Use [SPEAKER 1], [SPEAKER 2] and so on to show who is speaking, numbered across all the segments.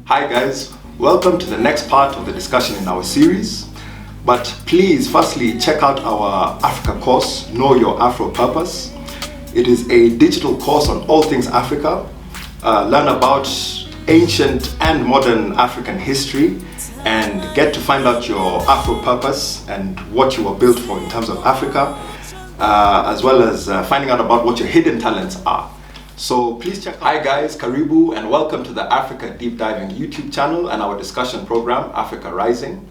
[SPEAKER 1] Hi guys, welcome to the next part of the discussion in our series. But please, firstly, check out our Africa course, Know Your Afro Purpose. It is a digital course on all things Africa. Learn about ancient and modern African history and get to find out your Afro purpose and what you were built for in terms of Africa, as well as finding out about what your hidden talents are. So please check out. Hi guys, Karibu and welcome to the Africa Deep Diving YouTube channel and our discussion program, Africa Rising.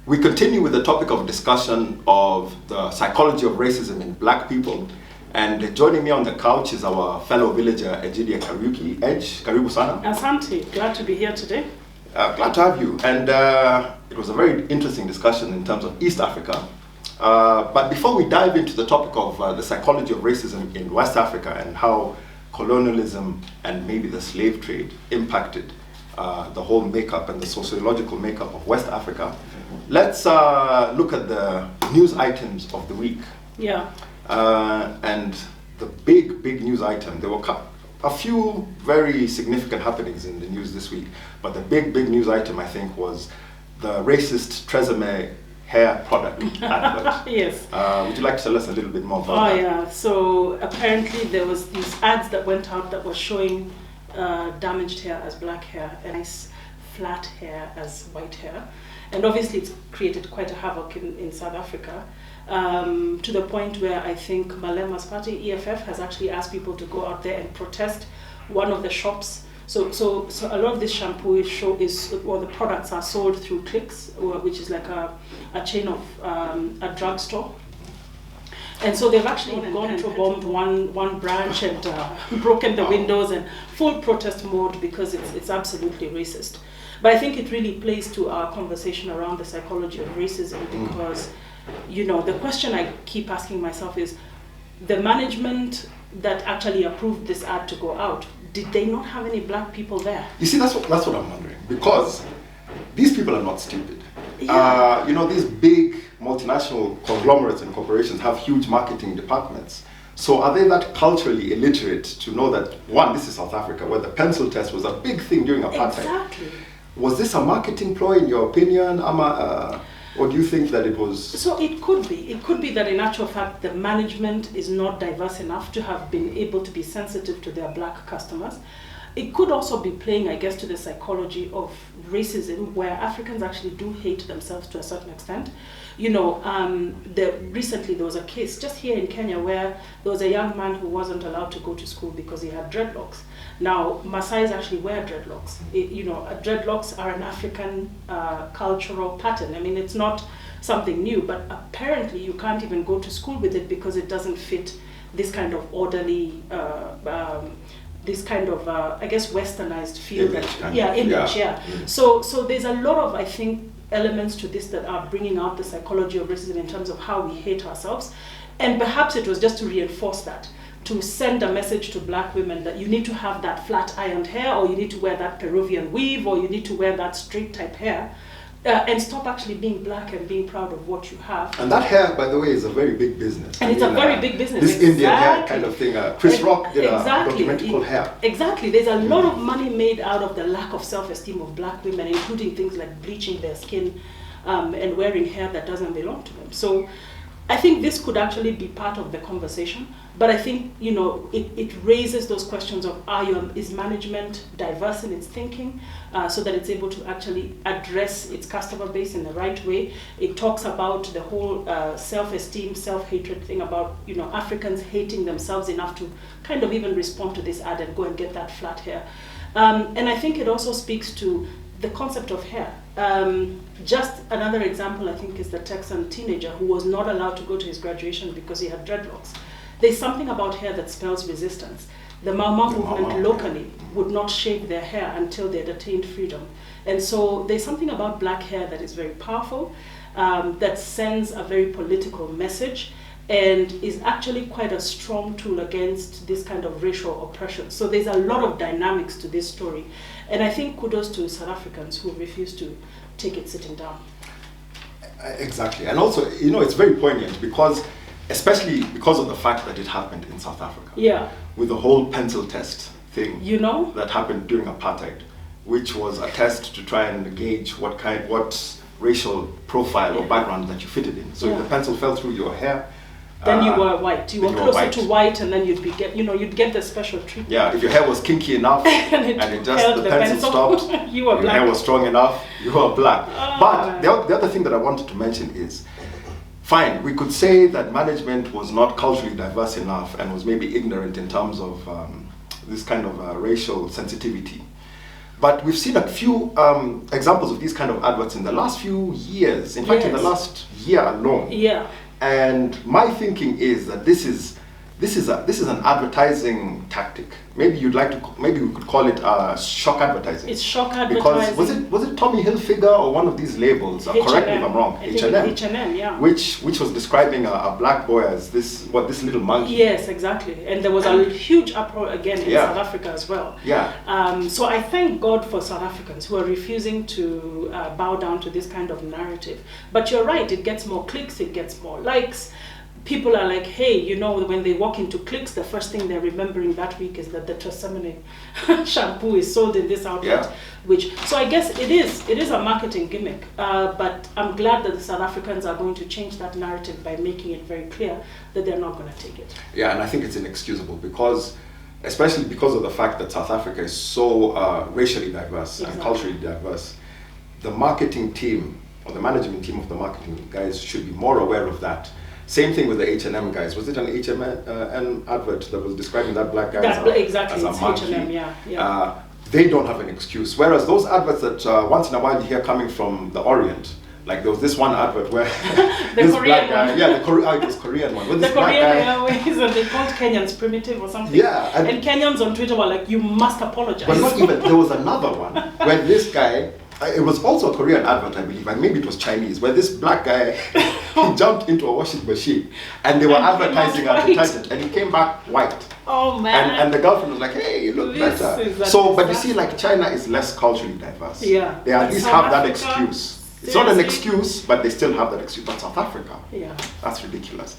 [SPEAKER 1] We continue with the topic of discussion of the psychology of racism in Black people. And joining me on the couch is our fellow villager, Ejidia Kariuki. Edge, Karibu Sana.
[SPEAKER 2] Asante, glad to be here today.
[SPEAKER 1] Glad to have you. And it was a very interesting discussion in terms of East Africa. But before we dive into the topic of the psychology of racism in West Africa and how colonialism and maybe the slave trade impacted the whole makeup and the sociological makeup of West Africa, let's look at the news items of the week.
[SPEAKER 2] Yeah.
[SPEAKER 1] And the big news item, there were a few very significant happenings in the news this week, but the big news item I think was the racist Tresemme hair product advert.
[SPEAKER 2] Yes.
[SPEAKER 1] Would you like to tell us a little bit more about that?
[SPEAKER 2] Oh yeah, so apparently there was these ads that went out that were showing damaged hair as black hair and nice flat hair as white hair. And obviously it's created quite a havoc in South Africa, to the point where I think Malema's party, EFF, has actually asked people to go out there and protest one of the shops. So a lot of this shampoo the products are sold through Clicks, which is like a chain of a drugstore. And so they've actually gone to bombed one branch and broken the windows and full protest mode because it's absolutely racist. But I think it really plays to our conversation around the psychology of racism because, the question I keep asking myself is, the management that actually approved this ad to go out, did they not have any black people there?
[SPEAKER 1] You see, that's what I'm wondering, because these people are not stupid.
[SPEAKER 2] Yeah.
[SPEAKER 1] These big multinational conglomerates and corporations have huge marketing departments. So are they that culturally illiterate to know that, one, this is South Africa, where the pencil test was a big thing during apartheid?
[SPEAKER 2] Exactly.
[SPEAKER 1] Was this a marketing ploy in your opinion, or do you think that it was?
[SPEAKER 2] So it could be. It could be that in actual fact the management is not diverse enough to have been able to be sensitive to their black customers. It could also be playing, I guess, to the psychology of racism, where Africans actually do hate themselves to a certain extent. Recently there was a case just here in Kenya where there was a young man who wasn't allowed to go to school because he had dreadlocks. Now, Maasais actually wear dreadlocks. Dreadlocks are an African cultural pattern. I mean, it's not something new, but apparently you can't even go to school with it because it doesn't fit this kind of orderly, this kind of, I guess, westernized feel. Image. So there's a lot of, I think, elements to this that are bringing out the psychology of racism in terms of how we hate ourselves. And perhaps it was just to reinforce that, to send a message to black women that you need to have that flat ironed hair, or you need to wear that Peruvian weave, or you need to wear that straight type hair, and stop actually being black and being proud of what you have.
[SPEAKER 1] And that hair, by the way, is a very big business.
[SPEAKER 2] And it's a very big business.
[SPEAKER 1] This Indian hair kind of thing. Chris Rock did a documentary called Hair.
[SPEAKER 2] Exactly. There's a lot of money made out of the lack of self-esteem of black women, including things like bleaching their skin and wearing hair that doesn't belong to them. So I think this could actually be part of the conversation. But I think, it raises those questions of is management diverse in its thinking so that it's able to actually address its customer base in the right way. It talks about the whole self-esteem, self-hatred thing about, Africans hating themselves enough to kind of even respond to this ad and go and get that flat hair. And I think it also speaks to the concept of hair. Just another example, I think, is the Texan teenager who was not allowed to go to his graduation because he had dreadlocks. There's something about hair that spells resistance. The Mau movement locally would not shave their hair until they had attained freedom. And so there's something about black hair that is very powerful, that sends a very political message, and is actually quite a strong tool against this kind of racial oppression. So there's a lot of dynamics to this story. And I think kudos to South Africans who refuse to take it sitting down.
[SPEAKER 1] Exactly. And also, it's very poignant because especially because of the fact that it happened in South Africa.
[SPEAKER 2] Yeah.
[SPEAKER 1] With the whole pencil test thing.
[SPEAKER 2] You know?
[SPEAKER 1] That happened during apartheid. which was a test to try and gauge what racial profile or background that you fitted in. So if the pencil fell through your hair,
[SPEAKER 2] then you were white. You were closer
[SPEAKER 1] white.
[SPEAKER 2] to white, and then you'd get the special treatment.
[SPEAKER 1] Yeah, if your hair was kinky enough and it just the pencil stopped,
[SPEAKER 2] you were
[SPEAKER 1] your
[SPEAKER 2] black.
[SPEAKER 1] hair was strong enough, you were black.
[SPEAKER 2] Oh,
[SPEAKER 1] but the other thing that I wanted to mention is, fine, we could say that management was not culturally diverse enough and was maybe ignorant in terms of this kind of racial sensitivity. But we've seen a few examples of these kind of adverts in the last few years. In fact, in the last year alone.
[SPEAKER 2] Yeah.
[SPEAKER 1] And my thinking is that this is an advertising tactic. Maybe we could call it shock advertising.
[SPEAKER 2] It's shock advertising.
[SPEAKER 1] Because was it Tommy Hilfiger or one of these labels? Correct me if I'm wrong.
[SPEAKER 2] H&M, yeah.
[SPEAKER 1] Which was describing a black boy as this little monkey.
[SPEAKER 2] Yes, exactly. And there was a huge uproar again in South Africa as well.
[SPEAKER 1] Yeah.
[SPEAKER 2] So I thank God for South Africans who are refusing to bow down to this kind of narrative. But you're right, it gets more clicks, it gets more likes. People are like, hey, when they walk into Clicks, the first thing they're remembering that week is that the Tresemmane shampoo is sold in this outlet. So I guess it is a marketing gimmick. But I'm glad that the South Africans are going to change that narrative by making it very clear that they're not going to take it.
[SPEAKER 1] Yeah, and I think it's inexcusable especially because of the fact that South Africa is so racially diverse and culturally diverse. The marketing team or the management team of the marketing guys should be more aware of that. Same thing with the H&M guys. Was it an H&M advert that was describing that black guy as a monkey?
[SPEAKER 2] H&M, yeah.
[SPEAKER 1] They don't have an excuse. Whereas those adverts that once in a while you hear coming from the Orient, like there was this one advert where this black guy, it was Korean one. With
[SPEAKER 2] the
[SPEAKER 1] this
[SPEAKER 2] Korean
[SPEAKER 1] Airways,
[SPEAKER 2] and they called Kenyans primitive or something.
[SPEAKER 1] Yeah.
[SPEAKER 2] And Kenyans on Twitter were like, you must apologize.
[SPEAKER 1] But not even, there was another one where this guy, it was also a Korean advert, I believe, and maybe it was Chinese, where this black guy he jumped into a washing machine and they were advertising and he came back white.
[SPEAKER 2] Oh man.
[SPEAKER 1] And the girlfriend was like, hey, you look better. So, but you see, like China is less culturally diverse.
[SPEAKER 2] Yeah.
[SPEAKER 1] They at least have that excuse. It's not an excuse, but they still have that excuse. But South Africa, that's ridiculous.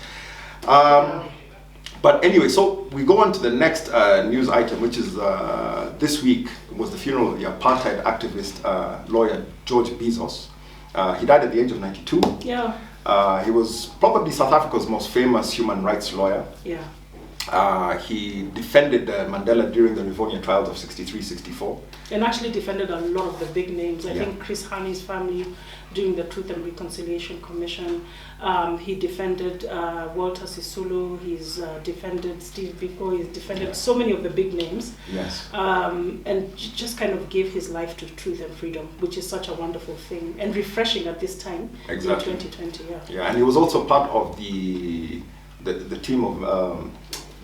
[SPEAKER 1] But anyway, so we go on to the next news item, which is this week was the funeral of the apartheid activist lawyer George Bizos. He died at the age of 92.
[SPEAKER 2] Yeah.
[SPEAKER 1] He was probably South Africa's most famous human rights lawyer.
[SPEAKER 2] Yeah.
[SPEAKER 1] He defended Mandela during the Rivonia trials of 63-64.
[SPEAKER 2] And actually defended a lot of the big names. I think Chris Haney's family during the Truth and Reconciliation Commission. He defended Walter Sisulu. He's defended Steve Biko. He's defended so many of the big names.
[SPEAKER 1] Yes.
[SPEAKER 2] And just kind of gave his life to truth and freedom, which is such a wonderful thing and refreshing at this time in 2020. Yeah.
[SPEAKER 1] And he was also part of the team of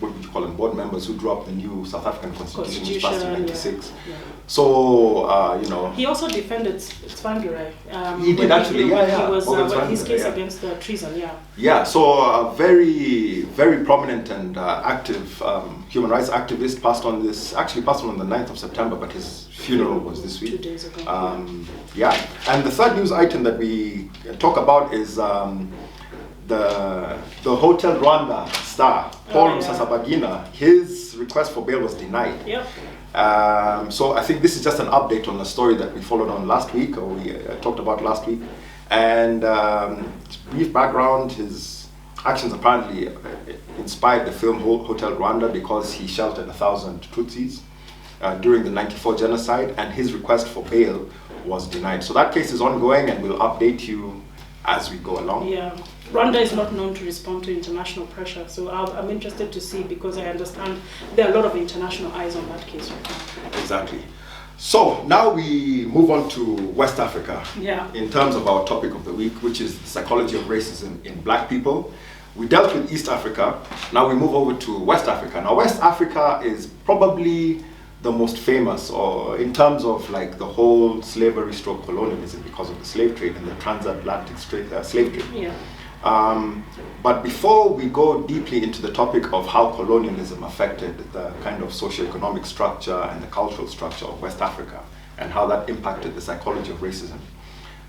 [SPEAKER 1] what would you call them, board members who drew up the new South African Constitution, which passed in 96.
[SPEAKER 2] Yeah.
[SPEAKER 1] So,
[SPEAKER 2] he also defended Tsvangirai.
[SPEAKER 1] He did actually,
[SPEAKER 2] He was his case against treason,
[SPEAKER 1] Yeah, so a very, very prominent and active human rights activist passed on the 9th of September, but his funeral was this week.
[SPEAKER 2] 2 days ago.
[SPEAKER 1] And the third news item that we talk about is the Hotel Rwanda star, Paul Rusesabagina, his request for bail was denied.
[SPEAKER 2] Yep.
[SPEAKER 1] So I think this is just an update on the story that we followed on last week, or we talked about last week. And brief background, his actions apparently inspired the film Hotel Rwanda because he sheltered 1,000 Tutsis during the '94 genocide, and his request for bail was denied. So that case is ongoing, and we'll update you as we go along.
[SPEAKER 2] Yeah. Rwanda is not known to respond to international pressure, so I'm interested to see, because I understand there are a lot of international eyes on that case right now.
[SPEAKER 1] Exactly. So now we move on to West Africa.
[SPEAKER 2] Yeah.
[SPEAKER 1] In terms of our topic of the week, which is the psychology of racism in black people. We dealt with East Africa, now we move over to West Africa. Now West Africa is probably the most famous, or in terms of like the whole slavery stroke colonialism, because of the slave trade and the transatlantic slave trade.
[SPEAKER 2] Yeah.
[SPEAKER 1] But before we go deeply into the topic of how colonialism affected the kind of socioeconomic structure and the cultural structure of West Africa and how that impacted the psychology of racism,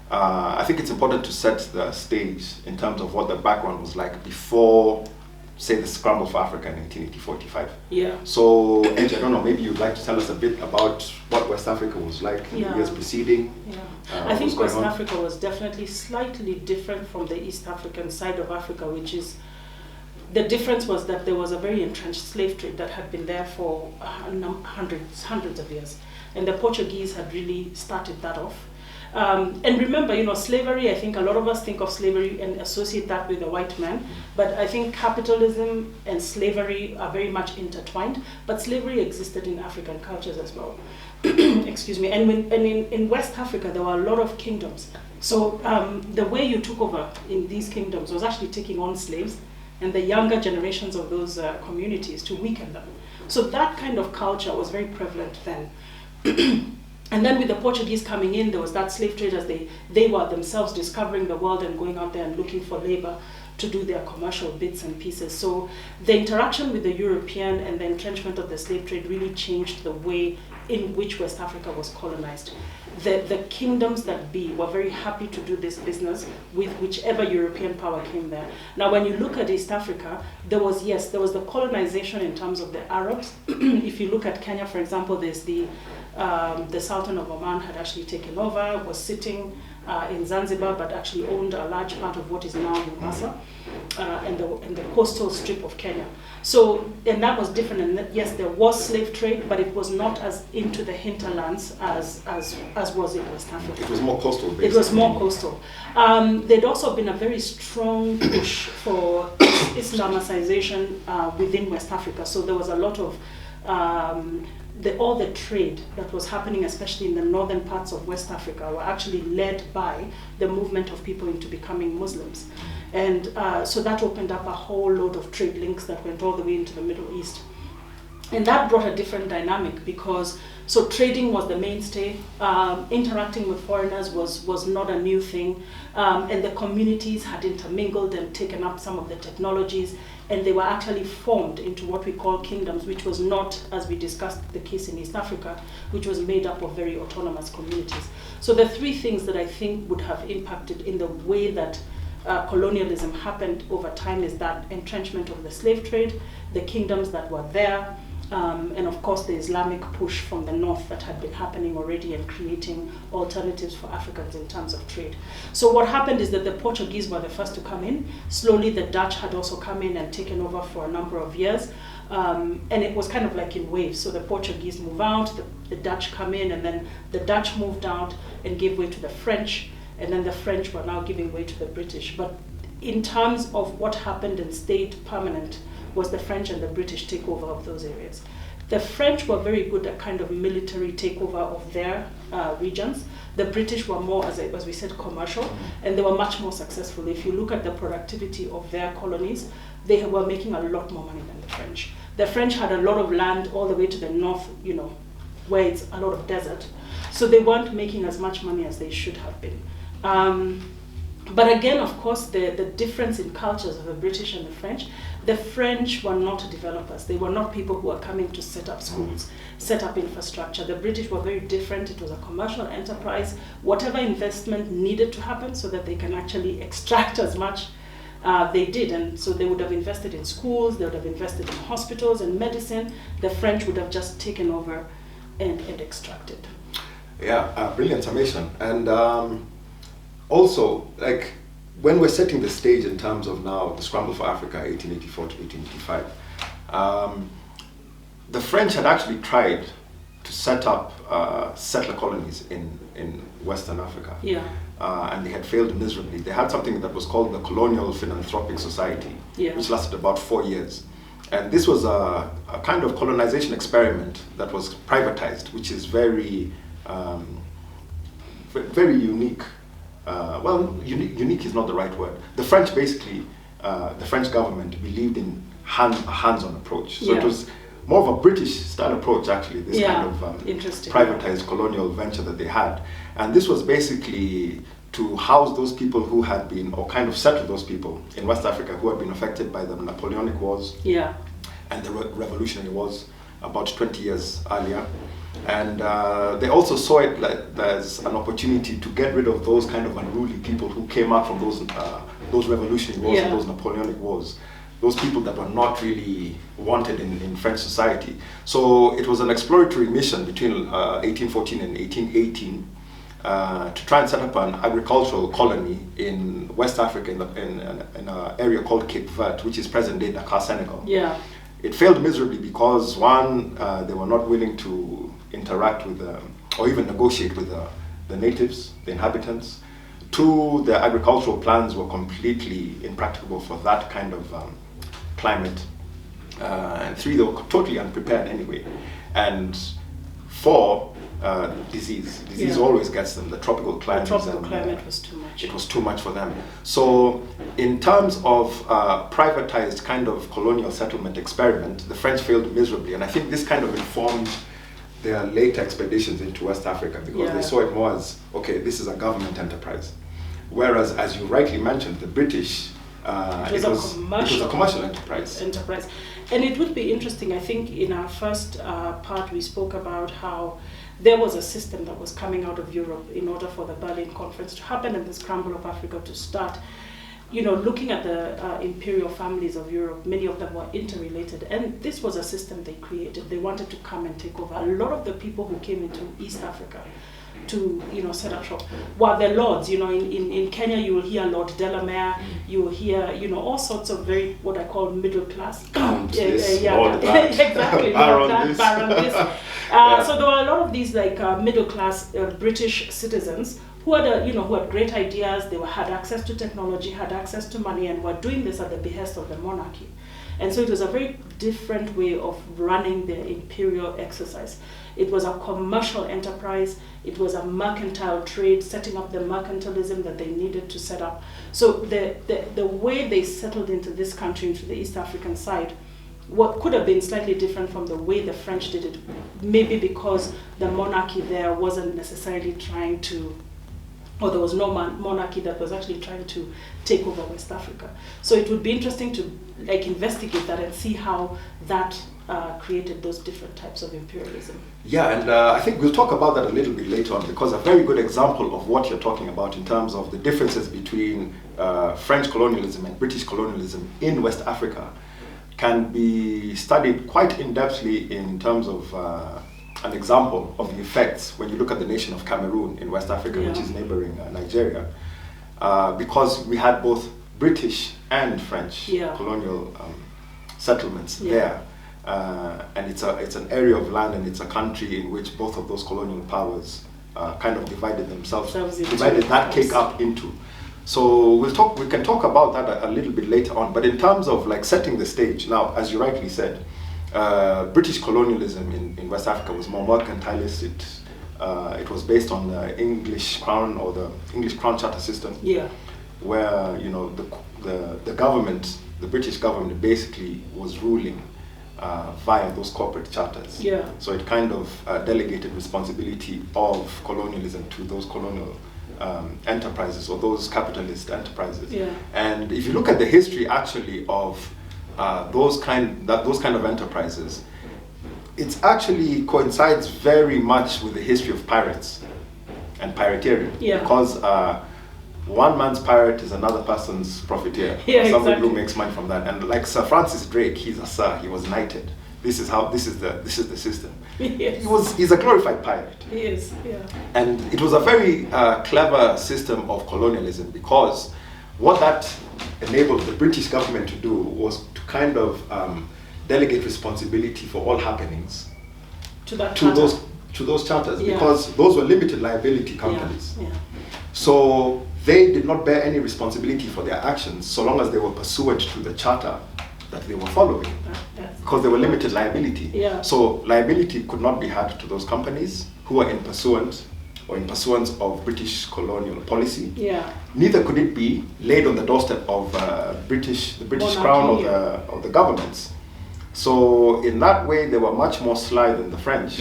[SPEAKER 1] I think it's important to set the stage in terms of what the background was like before say, the scramble for Africa in 1880-45.
[SPEAKER 2] Yeah.
[SPEAKER 1] So, Angie, I don't know, maybe you'd like to tell us a bit about what West Africa was like in the years preceding?
[SPEAKER 2] Yeah. I think West Africa was definitely slightly different from the East African side of Africa, which is, the difference was that there was a very entrenched slave trade that had been there for hundreds of years. And the Portuguese had really started that off. And remember, slavery, I think a lot of us think of slavery and associate that with the white man, but I think capitalism and slavery are very much intertwined, but slavery existed in African cultures as well. Excuse me. And in West Africa, there were a lot of kingdoms. So the way you took over in these kingdoms was actually taking on slaves and the younger generations of those communities to weaken them. So that kind of culture was very prevalent then. And then with the Portuguese coming in, there was that slave trade as they were themselves discovering the world and going out there and looking for labor to do their commercial bits and pieces. So the interaction with the European and the entrenchment of the slave trade really changed the way in which West Africa was colonized. The kingdoms that be were very happy to do this business with whichever European power came there. Now, when you look at East Africa, there was the colonization in terms of the Arabs. If you look at Kenya, for example, there's the Sultan of Oman had actually taken over, was sitting in Zanzibar, but actually owned a large part of what is now Mombasa and the coastal strip of Kenya. So, and that was different. And yes, there was slave trade, but it was not as into the hinterlands as was in West Africa. It
[SPEAKER 1] was more coastal based.
[SPEAKER 2] It was more coastal. There'd also been a very strong push for Islamicization within West Africa. So there was a lot of all the trade that was happening, especially in the northern parts of West Africa, were actually led by the movement of people into becoming Muslims. And so that opened up a whole load of trade links that went all the way into the Middle East. And that brought a different dynamic because, so trading was the mainstay, interacting with foreigners was not a new thing, and the communities had intermingled and taken up some of the technologies, and they were actually formed into what we call kingdoms, which was not, as we discussed, the case in East Africa, which was made up of very autonomous communities. So the three things that I think would have impacted in the way that colonialism happened over time is that entrenchment of the slave trade, the kingdoms that were there, and of course the Islamic push from the north that had been happening already and creating alternatives for Africans in terms of trade. So what happened is that the Portuguese were the first to come in. Slowly the Dutch had also come in and taken over for a number of years. And it was kind of like in waves. So the Portuguese move out, the Dutch come in, and then the Dutch moved out and gave way to the French, and then the French were now giving way to the British. But in terms of what happened and stayed permanent was the French and the British takeover of those areas. The French were very good at kind of military takeover of their regions. The British were more, as we said, commercial, and they were much more successful. If you look at the productivity of their colonies, they were making a lot more money than the French. The French had a lot of land all the way to the north, where it's a lot of desert. So they weren't making as much money as they should have been. But again, of course, the difference in cultures of the British and the French were not developers. They were not people who were coming to set up schools, set up infrastructure. The British were very different. It was a commercial enterprise. Whatever investment needed to happen so that they can actually extract as much, they did. And so they would have invested in schools, they would have invested in hospitals and medicine. The French would have just taken over and extracted.
[SPEAKER 1] Yeah, brilliant summation. And also, like, when we're setting the stage in terms of now the scramble for Africa, 1884 to 1885, the French had actually tried to set up settler colonies in Western Africa.
[SPEAKER 2] Yeah.
[SPEAKER 1] And they had failed miserably. They had something that was called the Colonial Philanthropic Society, which lasted about 4 years. And this was a kind of colonization experiment that was privatized, which is very, very unique. Unique is not the right word. The French basically, the French government believed in a hands-on approach. So it was more of a British style approach, actually, this kind of privatized colonial venture that they had. And this was basically to house those people who had been, or kind of settle those people in West Africa who had been affected by the Napoleonic Wars and the Revolutionary Wars about 20 years earlier. And they also saw it as an opportunity to get rid of those kind of unruly people who came out from those revolutionary wars and those Napoleonic wars. those people that were not really wanted in French society. So it was an exploratory mission between 1814 and 1818 to try and set up an agricultural colony in West Africa in an area called Cape Verde, which is present-day Dakar, Senegal.
[SPEAKER 2] Yeah.
[SPEAKER 1] It failed miserably because, one, they were not willing to interact with or even negotiate with the natives, the inhabitants. Two, their agricultural plans were completely impracticable for that kind of climate. And three, they were totally unprepared anyway. And four, disease. Disease always gets them. The tropical climate.
[SPEAKER 2] The tropical climate was too much.
[SPEAKER 1] It was too much for them. So in terms of privatized kind of colonial settlement experiment, the French failed miserably. And I think this kind of informed their later expeditions into West Africa, because they saw it more as, okay, this is a government enterprise. Whereas, as you rightly mentioned, the British, it was a commercial enterprise.
[SPEAKER 2] And it would be interesting, I think in our first part we spoke about how there was a system that was coming out of Europe in order for the Berlin Conference to happen and the scramble of Africa to start. You know, looking at the imperial families of Europe, many of them were interrelated, and this was a system they created. They wanted to come and take over. A lot of the people who came into East Africa to, you know, set up shop were the lords. You know, in Kenya you will hear Lord Delamere, you will hear, you know, all sorts of very, what I call middle class.
[SPEAKER 1] Lord that.
[SPEAKER 2] Exactly, Lord that, Baron this. So there were a lot of these like middle class British citizens who had, who had great ideas. They had access to technology, had access to money, and were doing this at the behest of the monarchy. And so it was a very different way of running their imperial exercise. It was a commercial enterprise. It was a mercantile trade, setting up the mercantilism that they needed to set up. So the way they settled into this country, into the East African side, what could have been slightly different from the way the French did it, maybe because the monarchy there wasn't necessarily trying to, or there was no monarchy that was actually trying to take over West Africa. So it would be interesting to investigate that and see how that created those different types of imperialism.
[SPEAKER 1] Yeah, and I think we'll talk about that a little bit later on, because a very good example of what you're talking about in terms of the differences between French colonialism and British colonialism in West Africa can be studied quite in-depthly in terms of an example of the effects when you look at the nation of Cameroon in West Africa, which is neighboring Nigeria, because we had both British and French colonial settlements there. And it's an area of land, and it's a country in which both of those colonial powers kind of divided that cake up into. So we can talk about that a little bit later on. But in terms of setting the stage, now, as you rightly said, British colonialism in West Africa was more mercantilist. It was based on the English Crown, or the English Crown Charter system, where the government, the British government, basically was ruling via those corporate charters. So it kind of delegated responsibility of colonialism to those colonial enterprises, or those capitalist enterprises. And if you look at the history actually of those kind of enterprises, it actually coincides very much with the history of pirates and pirateering, because one man's pirate is another person's profiteer. Somebody who makes money from that. And like Sir Francis Drake, he's a sir, he was knighted. This is the system. He's a glorified pirate.
[SPEAKER 2] He is,
[SPEAKER 1] And it was a very clever system of colonialism, because what that enabled the British government to do was to kind of delegate responsibility for all happenings to those charters, because those were limited liability companies. So they did not bear any responsibility for their actions so long as they were pursuant to the charter that they were following, because they were limited liability. So liability could not be had to those companies who were in pursuance of British colonial policy. Neither could it be laid on the doorstep of the British Crown or the governments. So in that way, they were much more sly than the French.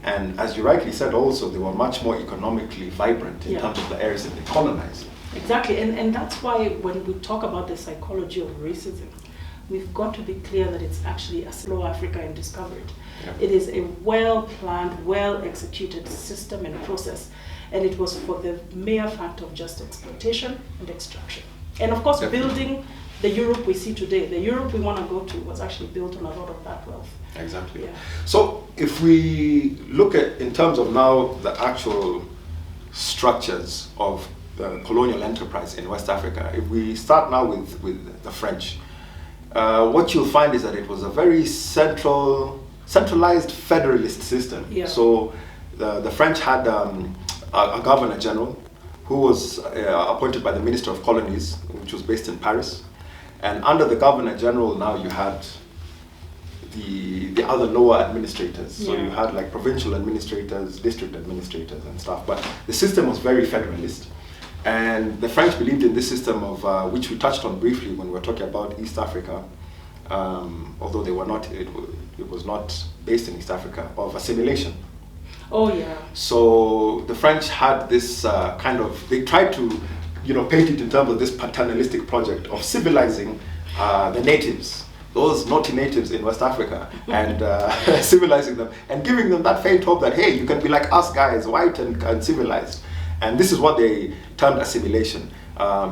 [SPEAKER 1] And as you rightly said, also they were much more economically vibrant in terms of the areas that they colonized.
[SPEAKER 2] Exactly, and that's why when we talk about the psychology of racism, we've got to be clear that it's actually a slow Africa undiscovered. It is a well-planned, well-executed system and process, and it was for the mere fact of just exploitation and extraction. And of course, building the Europe we see today. The Europe we want to go to was actually built on a lot of that wealth.
[SPEAKER 1] Exactly.
[SPEAKER 2] Yeah.
[SPEAKER 1] So if we look at, in terms of now the actual structures of the colonial enterprise in West Africa, if we start now with the French, what you'll find is that it was a very centralized federalist system.
[SPEAKER 2] Yeah.
[SPEAKER 1] So the French had a governor general who was appointed by the Minister of Colonies, which was based in Paris. And under the governor general, now you had the other lower administrators. So you had like provincial administrators, district administrators and stuff. But the system was very federalist. And the French believed in this system of, which we touched on briefly when we were talking about East Africa, although they were not, it was not based in East Africa, of assimilation.
[SPEAKER 2] Oh yeah.
[SPEAKER 1] So the French had this they tried to, paint it in terms of this paternalistic project of civilizing the natives, those naughty natives in West Africa, and civilizing them and giving them that faint hope that, hey, you can be like us guys, white and civilized. And this is what they termed assimilation,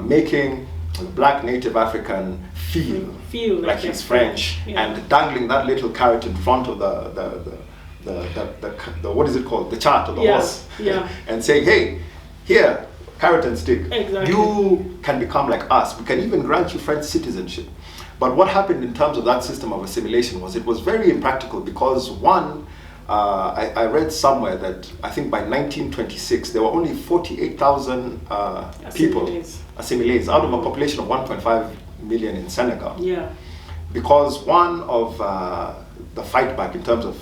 [SPEAKER 1] making the black native African feel like he's French, and dangling that little carrot in front of the what is it called? The chart of the horse.
[SPEAKER 2] Yeah.
[SPEAKER 1] And saying, hey, here, carrot and stick.
[SPEAKER 2] Exactly.
[SPEAKER 1] You can become like us. We can even grant you French citizenship. But what happened in terms of that system of assimilation was it was very impractical because one, I read somewhere that I think by 1926 there were only 48,000 people, assimilates, out of a population of 1.5 million in Senegal.
[SPEAKER 2] Yeah.
[SPEAKER 1] Because one of the fight back in terms of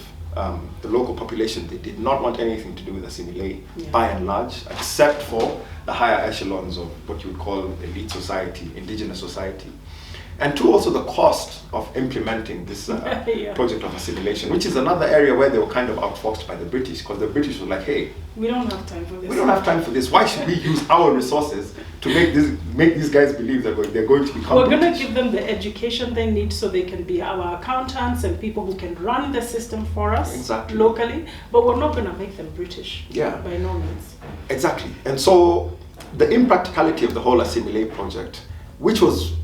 [SPEAKER 1] the local population, they did not want anything to do with assimilate by and large, except for the higher echelons of what you would call elite society, indigenous society. And two, also the cost of implementing this project of assimilation, which is another area where they were kind of outfoxed by the British, because the British were like, hey,
[SPEAKER 2] we don't have time for this.
[SPEAKER 1] We don't have time for this. Why should we use our resources to make these guys believe that they're going to become
[SPEAKER 2] We're going to give them the education they need so they can be our accountants and people who can run the system for us locally, but we're not going to make them British.
[SPEAKER 1] Yeah.
[SPEAKER 2] By no means.
[SPEAKER 1] Exactly. And so the impracticality of the whole Assimilate project, which was,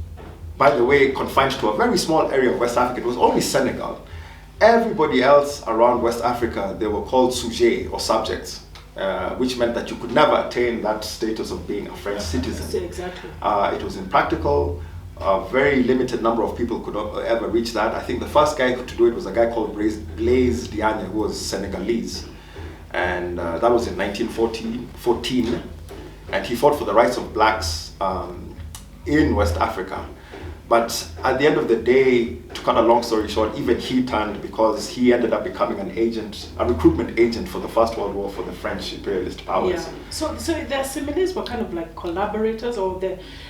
[SPEAKER 1] by the way, confined to a very small area of West Africa. It was only Senegal. Everybody else around West Africa, they were called sujets or subjects, which meant that you could never attain that status of being a French citizen.
[SPEAKER 2] Exactly.
[SPEAKER 1] It was impractical. A very limited number of people could ever reach that. I think the first guy to do it was a guy called Blaise Diagne, who was Senegalese. And that was in 1914. And he fought for the rights of blacks in West Africa. But at the end of the day, to cut a long story short, even he turned because he ended up becoming an agent, a recruitment agent for the First World War for the French imperialist powers.
[SPEAKER 2] Yeah. So the assimilates were kind of like collaborators, or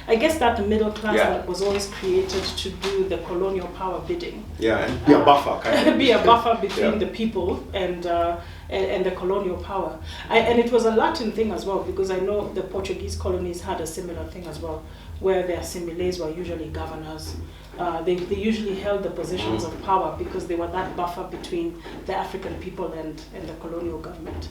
[SPEAKER 2] I guess that middle class that was always created to do the colonial power bidding.
[SPEAKER 1] Yeah, and be a buffer, kind of.
[SPEAKER 2] Be a buffer between the people and the colonial power. And it was a Latin thing as well, because I know the Portuguese colonies had a similar thing as well, where the assimilates were usually governors. They usually held the positions of power because they were that buffer between the African people and the colonial government.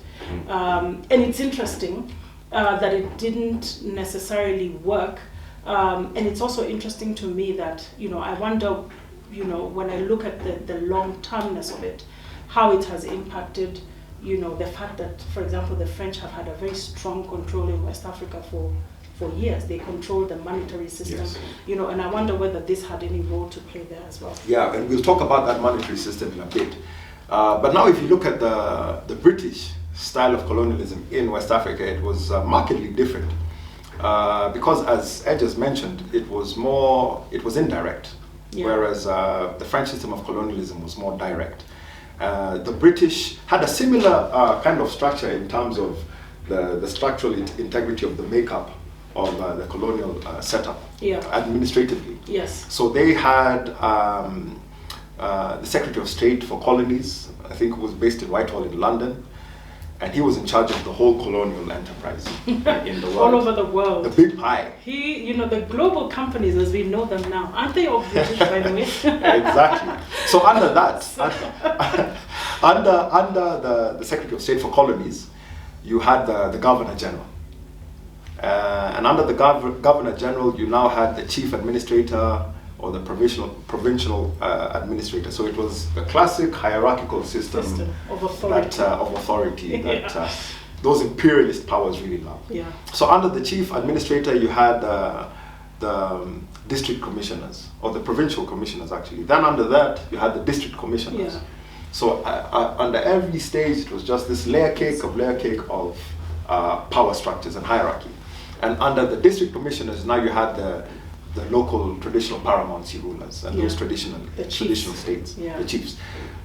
[SPEAKER 2] And it's interesting that it didn't necessarily work. And it's also interesting to me that, I wonder, when I look at the long-termness of it, how it has impacted, the fact that, for example, the French have had a very strong control in West Africa for years. They controlled the monetary system, and I wonder whether this had any role to play there as well. Yeah,
[SPEAKER 1] and we'll talk about that monetary system in a bit. But now if you look at the British style of colonialism in West Africa, it was markedly different. Because as Ed just mentioned, it was indirect, whereas the French system of colonialism was more direct. The British had a similar kind of structure in terms of the structural integrity of the makeup of the colonial setup, administratively.
[SPEAKER 2] Yes.
[SPEAKER 1] So they had the Secretary of State for Colonies, I think, who was based in Whitehall in London, and he was in charge of the whole colonial enterprise in the world.
[SPEAKER 2] All over the world.
[SPEAKER 1] The big pie.
[SPEAKER 2] The global companies as we know them now, aren't they all British, by the way?
[SPEAKER 1] Exactly. So under that, under the Secretary of State for Colonies, you had the Governor General. And under the Governor General, you now had the Chief Administrator or the provincial administrator. So it was a classic hierarchical system
[SPEAKER 2] of authority.
[SPEAKER 1] That those imperialist powers really love.
[SPEAKER 2] Yeah.
[SPEAKER 1] So under the Chief Administrator, you had the district commissioners, or the provincial commissioners actually. Then under that, you had the district commissioners.
[SPEAKER 2] Yeah.
[SPEAKER 1] So under every stage, it was just this layer cake of power structures and hierarchy. And under the district commissioners, now you had the local traditional paramountcy rulers and those traditional states, the chiefs.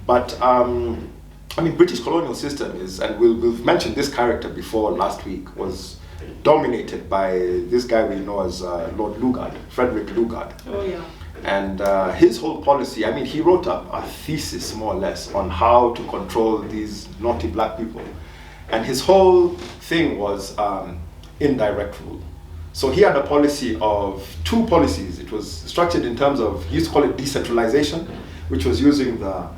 [SPEAKER 1] But I mean, British colonial system is, and we've mentioned this character before last week, was dominated by this guy we know as Lord Lugard, Frederick Lugard.
[SPEAKER 2] Oh yeah.
[SPEAKER 1] And his whole policy, I mean, he wrote up a thesis more or less on how to control these naughty black people. And his whole thing was indirect rule. So he had a policy of two policies. It was structured in terms of, he used to call it decentralization, which was using the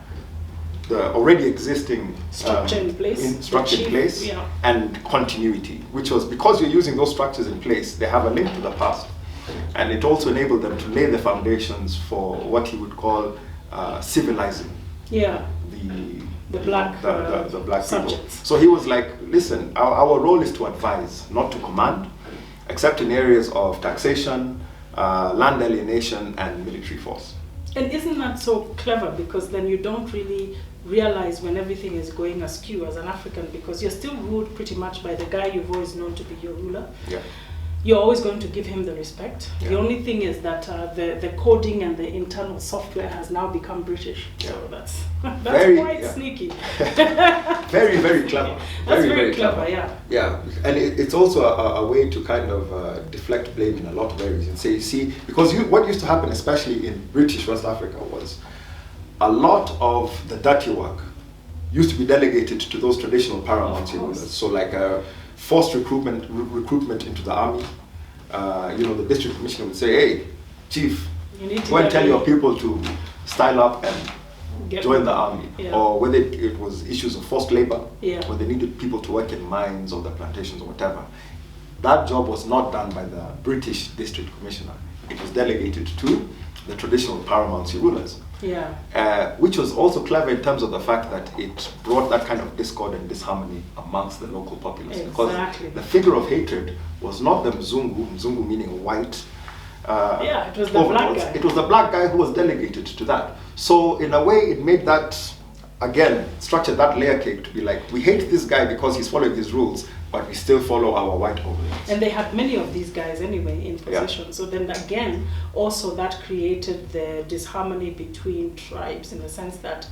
[SPEAKER 1] already existing
[SPEAKER 2] structure in place, yeah,
[SPEAKER 1] and continuity, which was because you're using those structures in place, they have a link to the past. And it also enabled them to lay the foundations for what he would call civilizing
[SPEAKER 2] the black
[SPEAKER 1] people. So he was like, listen, our role is to advise, not to command, except in areas of taxation, land alienation, and military force.
[SPEAKER 2] And isn't that so clever? Because then you don't really realize when everything is going askew as an African, because you're still ruled pretty much by the guy you've always known to be your ruler.
[SPEAKER 1] Yeah.
[SPEAKER 2] You're always going to give him the respect.
[SPEAKER 1] Yeah.
[SPEAKER 2] The only thing is that the coding and the internal software has now become British. Yeah. So that's
[SPEAKER 1] very,
[SPEAKER 2] quite sneaky.
[SPEAKER 1] Very, very clever.
[SPEAKER 2] That's very clever, yeah.
[SPEAKER 1] Yeah, and it's also a way to kind of deflect blame in a lot of areas and say, you see, because what used to happen, especially in British West Africa, was a lot of the dirty work used to be delegated to those traditional paramountcy rulers. So like forced recruitment into the army. The district commissioner would say, hey, chief, go and tell your people to style up and join the army.
[SPEAKER 2] Yeah.
[SPEAKER 1] Or whether it was issues of forced labor,
[SPEAKER 2] yeah,
[SPEAKER 1] when they needed people to work in mines or the plantations or whatever. That job was not done by the British district commissioner. It was delegated to the traditional paramountcy rulers.
[SPEAKER 2] Yeah.
[SPEAKER 1] Which was also clever in terms of the fact that it brought that kind of discord and disharmony amongst the local populace.
[SPEAKER 2] Exactly.
[SPEAKER 1] Because the figure of hatred was not the Mzungu meaning white.
[SPEAKER 2] It was the black guy.
[SPEAKER 1] It was the black guy who was delegated to that. So in a way, it made that, again, structured that layer cake to be like, we hate this guy because he's following his rules, but we still follow our white overlords.
[SPEAKER 2] And they had many of these guys anyway in position. Yeah. So then again, also that created the disharmony between tribes in the sense that,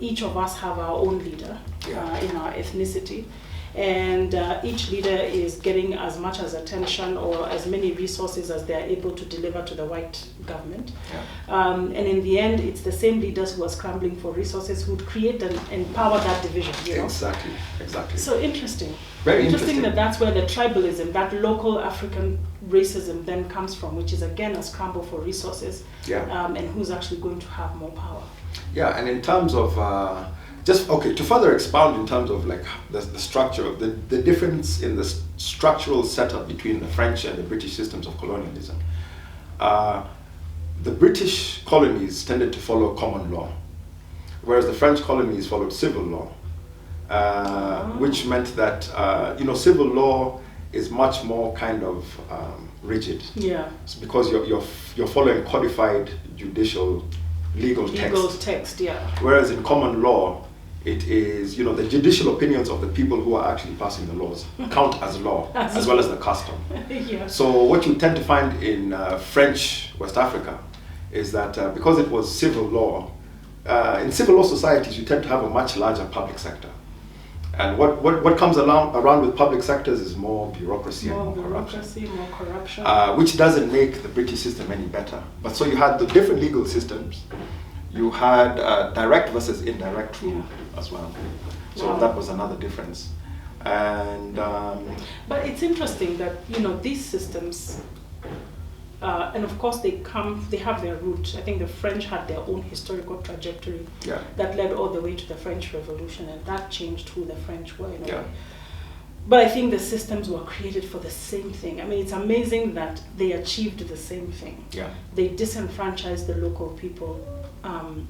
[SPEAKER 2] each of us have our own leader in our ethnicity. And each leader is getting as much as attention or as many resources as they're able to deliver to the white government.
[SPEAKER 1] Yeah.
[SPEAKER 2] And in the end, it's the same leaders who are scrambling for resources who would create and empower that division.
[SPEAKER 1] Exactly.
[SPEAKER 2] So interesting.
[SPEAKER 1] Very interesting.
[SPEAKER 2] That's where the tribalism, that local African racism then comes from, which is again a scramble for resources.
[SPEAKER 1] Yeah.
[SPEAKER 2] And who's actually going to have more power.
[SPEAKER 1] Yeah, and in terms of to further expound in terms of like the structure of the difference in the structural setup between the French and the British systems of colonialism. The British colonies tended to follow common law, whereas the French colonies followed civil law, which meant that civil law is much more kind of rigid.
[SPEAKER 2] Yeah.
[SPEAKER 1] It's because you're following codified judicial legal text.
[SPEAKER 2] Yeah.
[SPEAKER 1] Whereas in common law, it is, the judicial opinions of the people who are actually passing the laws count as law, as well as the custom.
[SPEAKER 2] Yeah.
[SPEAKER 1] So what you tend to find in French West Africa is that because it was civil law, in civil law societies, you tend to have a much larger public sector. And what comes around with public sectors is more bureaucracy and more corruption. Which doesn't make the British system any better. But so you had the different legal systems. You had direct versus indirect rule as well. So that was another difference. And
[SPEAKER 2] but it's interesting that these systems, and of course they have their root. I think the French had their own historical trajectory that led all the way to the French Revolution, and that changed who the French were in a way. But I think the systems were created for the same thing. I mean, it's amazing that they achieved the same thing.
[SPEAKER 1] Yeah.
[SPEAKER 2] They disenfranchised the local people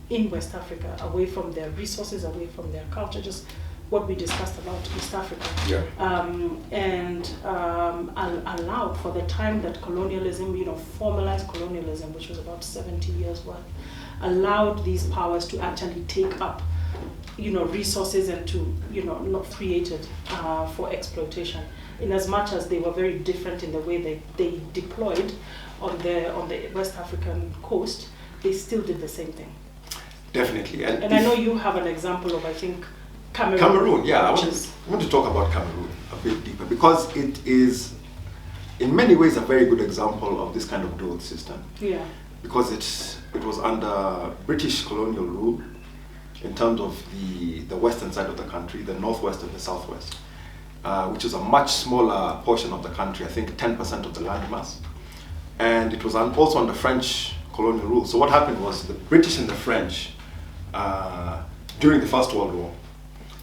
[SPEAKER 2] in West Africa, away from their resources, away from their culture, just what we discussed about East Africa.
[SPEAKER 1] Yeah.
[SPEAKER 2] And allowed for the time that colonialism, formalized colonialism, which was about 70 years worth, allowed these powers to actually take up resources and to, not created for exploitation. In as much as they were very different in the way they deployed on the West African coast, they still did the same thing.
[SPEAKER 1] Definitely.
[SPEAKER 2] And I know you have an example of, I think, Cameroon.
[SPEAKER 1] Cameroon, yeah. I want to talk about Cameroon a bit deeper because it is, in many ways, a very good example of this kind of dual system.
[SPEAKER 2] Yeah.
[SPEAKER 1] Because it was under British colonial rule in terms of the western side of the country, the northwest and the southwest, which is a much smaller portion of the country, I think 10% of the landmass. And it was also under French colonial rule. So what happened was the British and the French, during the First World War,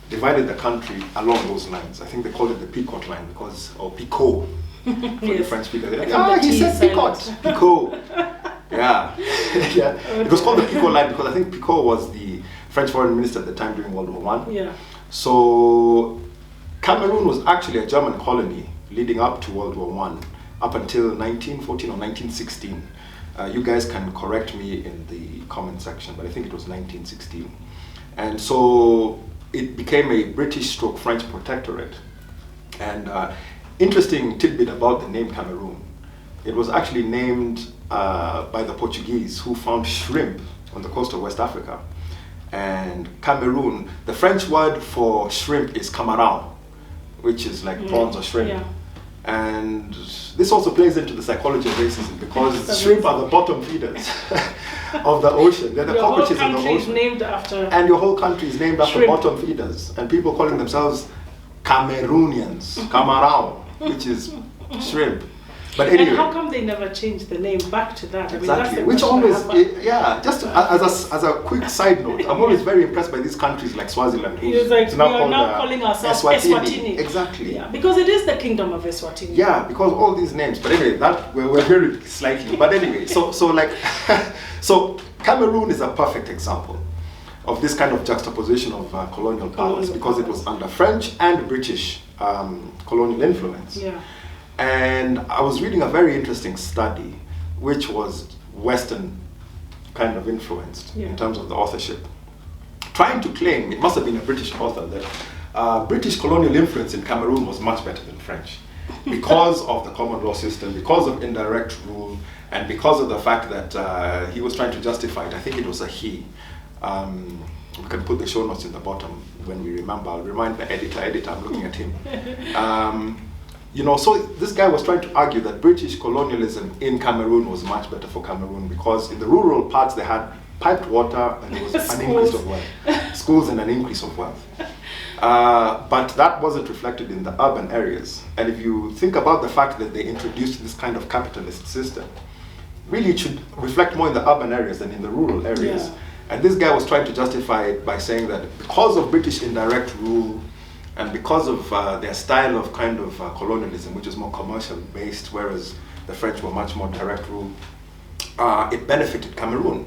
[SPEAKER 1] divided the country along those lines. I think they called it the Picot line or Picot for the French speakers. He said Picot. Picot. Yeah. Yeah. It was called the Picot line because I think Picot was the French foreign minister at the time during World War I.
[SPEAKER 2] Yeah.
[SPEAKER 1] So Cameroon was actually a German colony leading up to World War I, up until 1914 or 1916. You guys can correct me in the comment section, but I think it was 1916. And so it became a British/French protectorate. And interesting tidbit about the name Cameroon. It was actually named by the Portuguese who found shrimp on the coast of West Africa. And Cameroon, the French word for shrimp is camarão, which is like prawns or shrimp.
[SPEAKER 2] Yeah.
[SPEAKER 1] And this also plays into the psychology of racism because shrimp are the bottom feeders of the ocean. They're the cockroaches in the ocean.
[SPEAKER 2] Named after
[SPEAKER 1] and your whole country is named after
[SPEAKER 2] shrimp.
[SPEAKER 1] Bottom feeders. And people calling themselves Cameroonians, camarão, which is shrimp. But anyway.
[SPEAKER 2] And how come they never changed the name back to that?
[SPEAKER 1] Exactly.
[SPEAKER 2] I mean, that's the
[SPEAKER 1] which
[SPEAKER 2] question
[SPEAKER 1] always, yeah, just as a quick side note, I'm always very impressed by these countries like Swaziland.
[SPEAKER 2] It's like we are now calling ourselves Eswatini.
[SPEAKER 1] Exactly.
[SPEAKER 2] Yeah, because it is the kingdom of Eswatini.
[SPEAKER 1] Yeah, because all these names. But anyway, that we're very slightly. But anyway, so Cameroon is a perfect example of this kind of juxtaposition of colonial powers because it was under French and British colonial influence.
[SPEAKER 2] Yeah.
[SPEAKER 1] And I was reading a very interesting study, which was Western kind of influenced in terms of the authorship, trying to claim, it must have been a British author, that British colonial influence in Cameroon was much better than French because of the common law system, because of indirect rule, and because of the fact that he was trying to justify it. I think it was a he. We can put the show notes in the bottom when we remember. I'll remind the editor, I'm looking at him. So this guy was trying to argue that British colonialism in Cameroon was much better for Cameroon because in the rural parts they had piped water and there was an increase of wealth. Schools and an increase of wealth. But that wasn't reflected in the urban areas. And if you think about the fact that they introduced this kind of capitalist system, really it should reflect more in the urban areas than in the rural areas.
[SPEAKER 2] Yeah.
[SPEAKER 1] And this guy was trying to justify it by saying that because of British indirect rule, and because of their style of kind of colonialism, which is more commercial based, whereas the French were much more direct rule, it benefited Cameroon.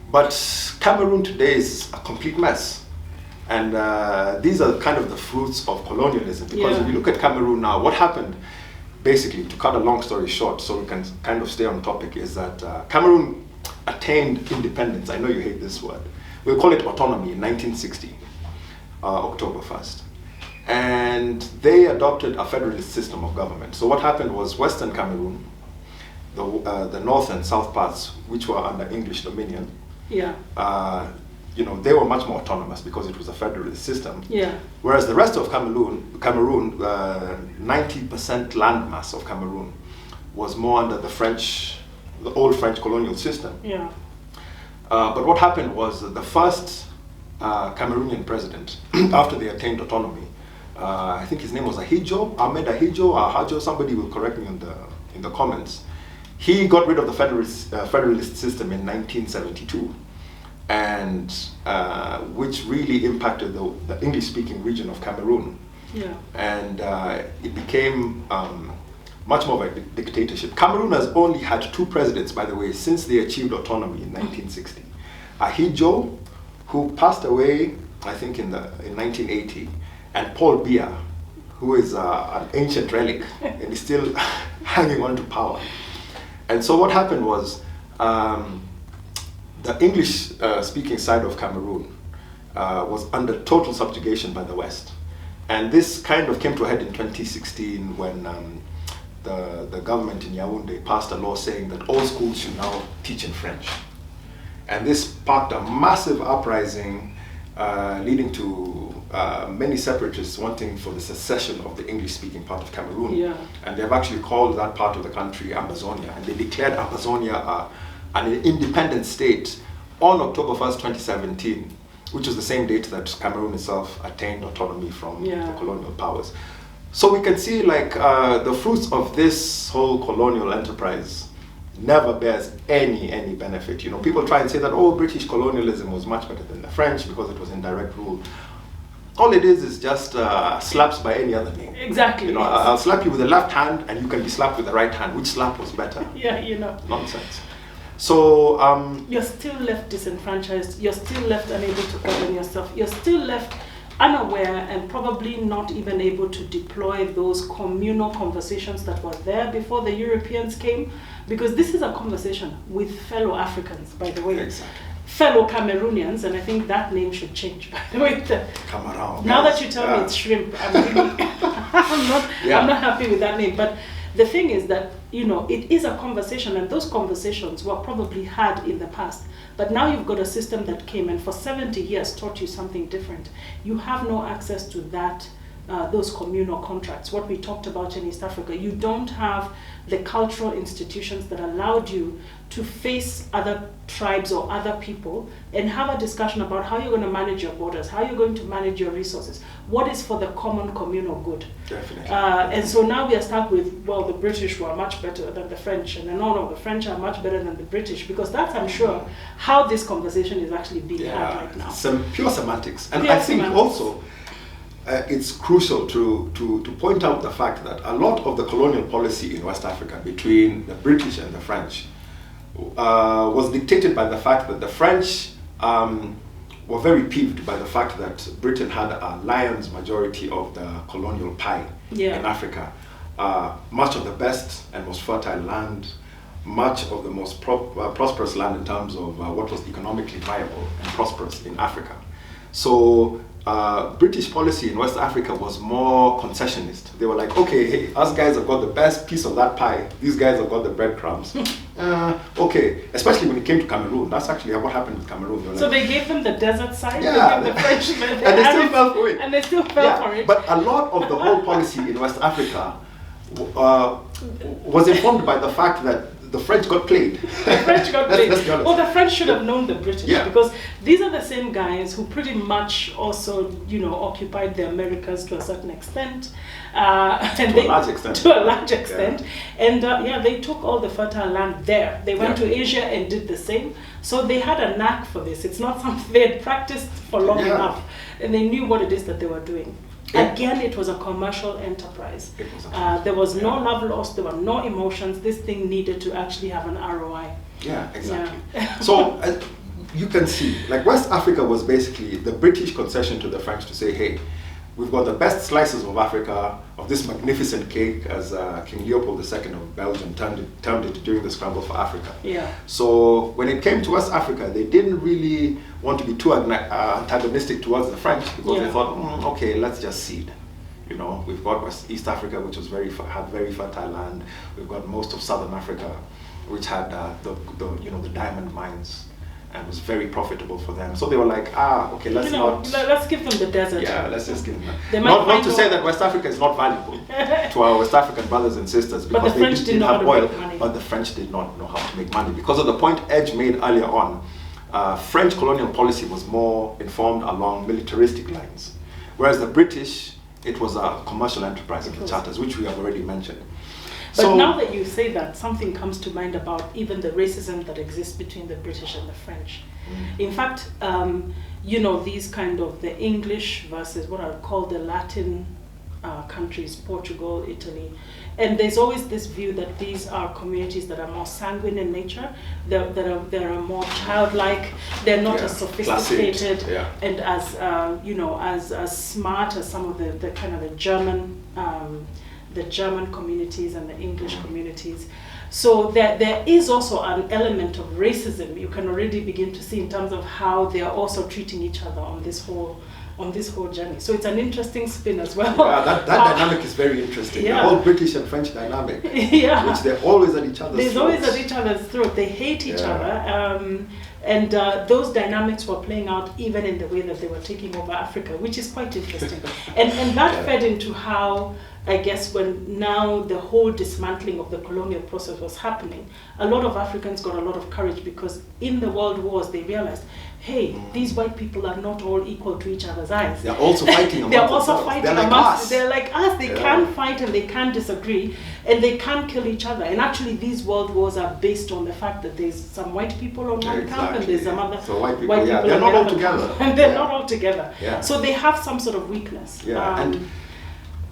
[SPEAKER 1] But Cameroon today is a complete mess. And these are kind of the fruits of colonialism. Because if you look at Cameroon now, what happened, basically, to cut a long story short, so we can kind of stay on topic, is that Cameroon attained independence. I know you hate this word. We'll call it autonomy in 1960, October 1st. And they adopted a federalist system of government. So what happened was Western Cameroon, the north and south parts, which were under English dominion, they were much more autonomous because it was a federalist system.
[SPEAKER 2] Yeah.
[SPEAKER 1] Whereas the rest of Cameroon, 90% landmass of Cameroon was more under the old French colonial system.
[SPEAKER 2] Yeah.
[SPEAKER 1] But what happened was that the first Cameroonian president, after they attained autonomy, I think his name was Ahmed Ahijo, somebody will correct me in the comments. He got rid of the federalist system in 1972, and which really impacted the English-speaking region of Cameroon.
[SPEAKER 2] Yeah.
[SPEAKER 1] And it became much more of a dictatorship. Cameroon has only had 2 presidents, by the way, since they achieved autonomy in 1960. Ahidjo, who passed away, I think, in 1980, and Paul Biya, who is an ancient relic and is still hanging on to power. And so what happened was the English-speaking side of Cameroon was under total subjugation by the West. And this kind of came to a head in 2016 when the government in Yaoundé passed a law saying that all schools should now teach in French. And this sparked a massive uprising leading to many separatists wanting for the secession of the English-speaking part of Cameroon.
[SPEAKER 2] Yeah.
[SPEAKER 1] And they've actually called that part of the country Ambazonia, and they declared Ambazonia an independent state on October 1st, 2017, which was the same date that Cameroon itself attained autonomy from the colonial powers. So we can see like the fruits of this whole colonial enterprise never bears any benefit. You know, people try and say that, oh, British colonialism was much better than the French because it was indirect rule. All it is just slaps by any other name.
[SPEAKER 2] Exactly.
[SPEAKER 1] You know,
[SPEAKER 2] yes.
[SPEAKER 1] I'll slap you with the left hand and you can be slapped with the right hand. Which slap was better?
[SPEAKER 2] Yeah, you know.
[SPEAKER 1] Nonsense. So
[SPEAKER 2] you're still left disenfranchised. You're still left unable to govern yourself. You're still left unaware and probably not even able to deploy those communal conversations that were there before the Europeans came, because this is a conversation with fellow Africans, by the way.
[SPEAKER 1] Exactly.
[SPEAKER 2] Fellow Cameroonians, and I think that name should change, by the way.
[SPEAKER 1] Cameroon.
[SPEAKER 2] Now that you tell me it's shrimp, I'm really I'm not happy with that name. But the thing is that, you know, it is a conversation, and those conversations were probably had in the past. But now you've got a system that came and for 70 years taught you something different. You have no access to that, those communal contracts, what we talked about in East Africa. You don't have the cultural institutions that allowed you to face other tribes or other people and have a discussion about how you're going to manage your borders, how you're going to manage your resources, what is for the common communal good.
[SPEAKER 1] Definitely.
[SPEAKER 2] And so now we are stuck with, well, the British were much better than the French, and then no, the French are much better than the British, because that's, I'm sure, how this conversation is actually being had right now.
[SPEAKER 1] Some pure semantics. And
[SPEAKER 2] Pure
[SPEAKER 1] I think
[SPEAKER 2] semantics.
[SPEAKER 1] also it's crucial to point out the fact that a lot of the colonial policy in West Africa between the British and the French was dictated by the fact that the French were very peeved by the fact that Britain had a lion's majority of the colonial pie in Africa. Much of the best and most fertile land, much of the most prosperous land in terms of what was economically viable and prosperous in Africa. So British policy in West Africa was more concessionist. They were like, okay, hey, us guys have got the best piece of that pie. These guys have got the breadcrumbs. Okay, especially when it came to Cameroon. That's actually what happened with Cameroon.
[SPEAKER 2] So they gave them the desert side,
[SPEAKER 1] yeah,
[SPEAKER 2] they gave the Frenchmen,
[SPEAKER 1] and they still fell for it.
[SPEAKER 2] And they still fell for it.
[SPEAKER 1] But a lot of the whole policy in West Africa was informed by the fact that the French got played.
[SPEAKER 2] The French got played.
[SPEAKER 1] Let's be honest.
[SPEAKER 2] Well, the French should have known the British,
[SPEAKER 1] Yeah.
[SPEAKER 2] because these are the same guys who pretty much also, you know, occupied the Americas to a certain extent. And
[SPEAKER 1] To a large extent.
[SPEAKER 2] To a large extent. And they took all the fertile land there. They went to Asia and did the same. So they had a knack for this. It's not something they had practiced for long enough. And they knew what it is that they were doing. Again, it was a commercial enterprise. There was no love lost, there were no emotions. This thing needed to actually have an ROI.
[SPEAKER 1] Yeah, exactly. So you can see, like West Africa was basically the British concession to the French to say, hey, we've got the best slices of Africa, of this magnificent cake, as King Leopold II of Belgium termed it during the scramble for Africa.
[SPEAKER 2] Yeah.
[SPEAKER 1] So when it came to West Africa, they didn't really want to be too antagonistic towards the French, because they thought, okay, let's just cede. You know, we've got East Africa, which was had very fertile land. We've got most of Southern Africa, which had the diamond mines, and was very profitable for them. So they were like, okay, let's
[SPEAKER 2] give them the desert.
[SPEAKER 1] Yeah, let's just give them that. Not to say that West Africa is not valuable to our West African brothers and sisters, because they did have oil, but the French did not know how to make money. Because of the point Edge made earlier on, French colonial policy was more informed along militaristic lines, whereas the British, it was a commercial enterprise of the charters, which we have already mentioned.
[SPEAKER 2] But now that you say that, something comes to mind about even the racism that exists between the British and the French. In fact, these kind of the English versus what I would call the Latin countries, Portugal, Italy. And there's always this view that these are communities that are more sanguine in nature, that are more childlike, they're not as sophisticated and as as smart as some of the kind of the German communities and the English communities. So there is also an element of racism you can already begin to see in terms of how they are also treating each other on this whole journey. So it's an interesting spin as well.
[SPEAKER 1] Yeah, that dynamic is very interesting. The whole British and French dynamic, which they're always at each other's throats.
[SPEAKER 2] Always at each other's throat. They hate each other. And those dynamics were playing out even in the way that they were taking over Africa, which is quite interesting. and that fed into how, I guess, when now the whole dismantling of the colonial process was happening, a lot of Africans got a lot of courage, because in the world wars they realized, hey, these white people are not all equal to each other's eyes.
[SPEAKER 1] They're also fighting amongst
[SPEAKER 2] They're also
[SPEAKER 1] themselves.
[SPEAKER 2] fighting amongst us. They're like us. They can fight and they can disagree and they can kill each other. And actually these world wars are based on the fact that there's some white people on one camp and there's some other
[SPEAKER 1] white people
[SPEAKER 2] they're
[SPEAKER 1] not all together.
[SPEAKER 2] And they're not all together.
[SPEAKER 1] Yeah.
[SPEAKER 2] So they have some sort of weakness.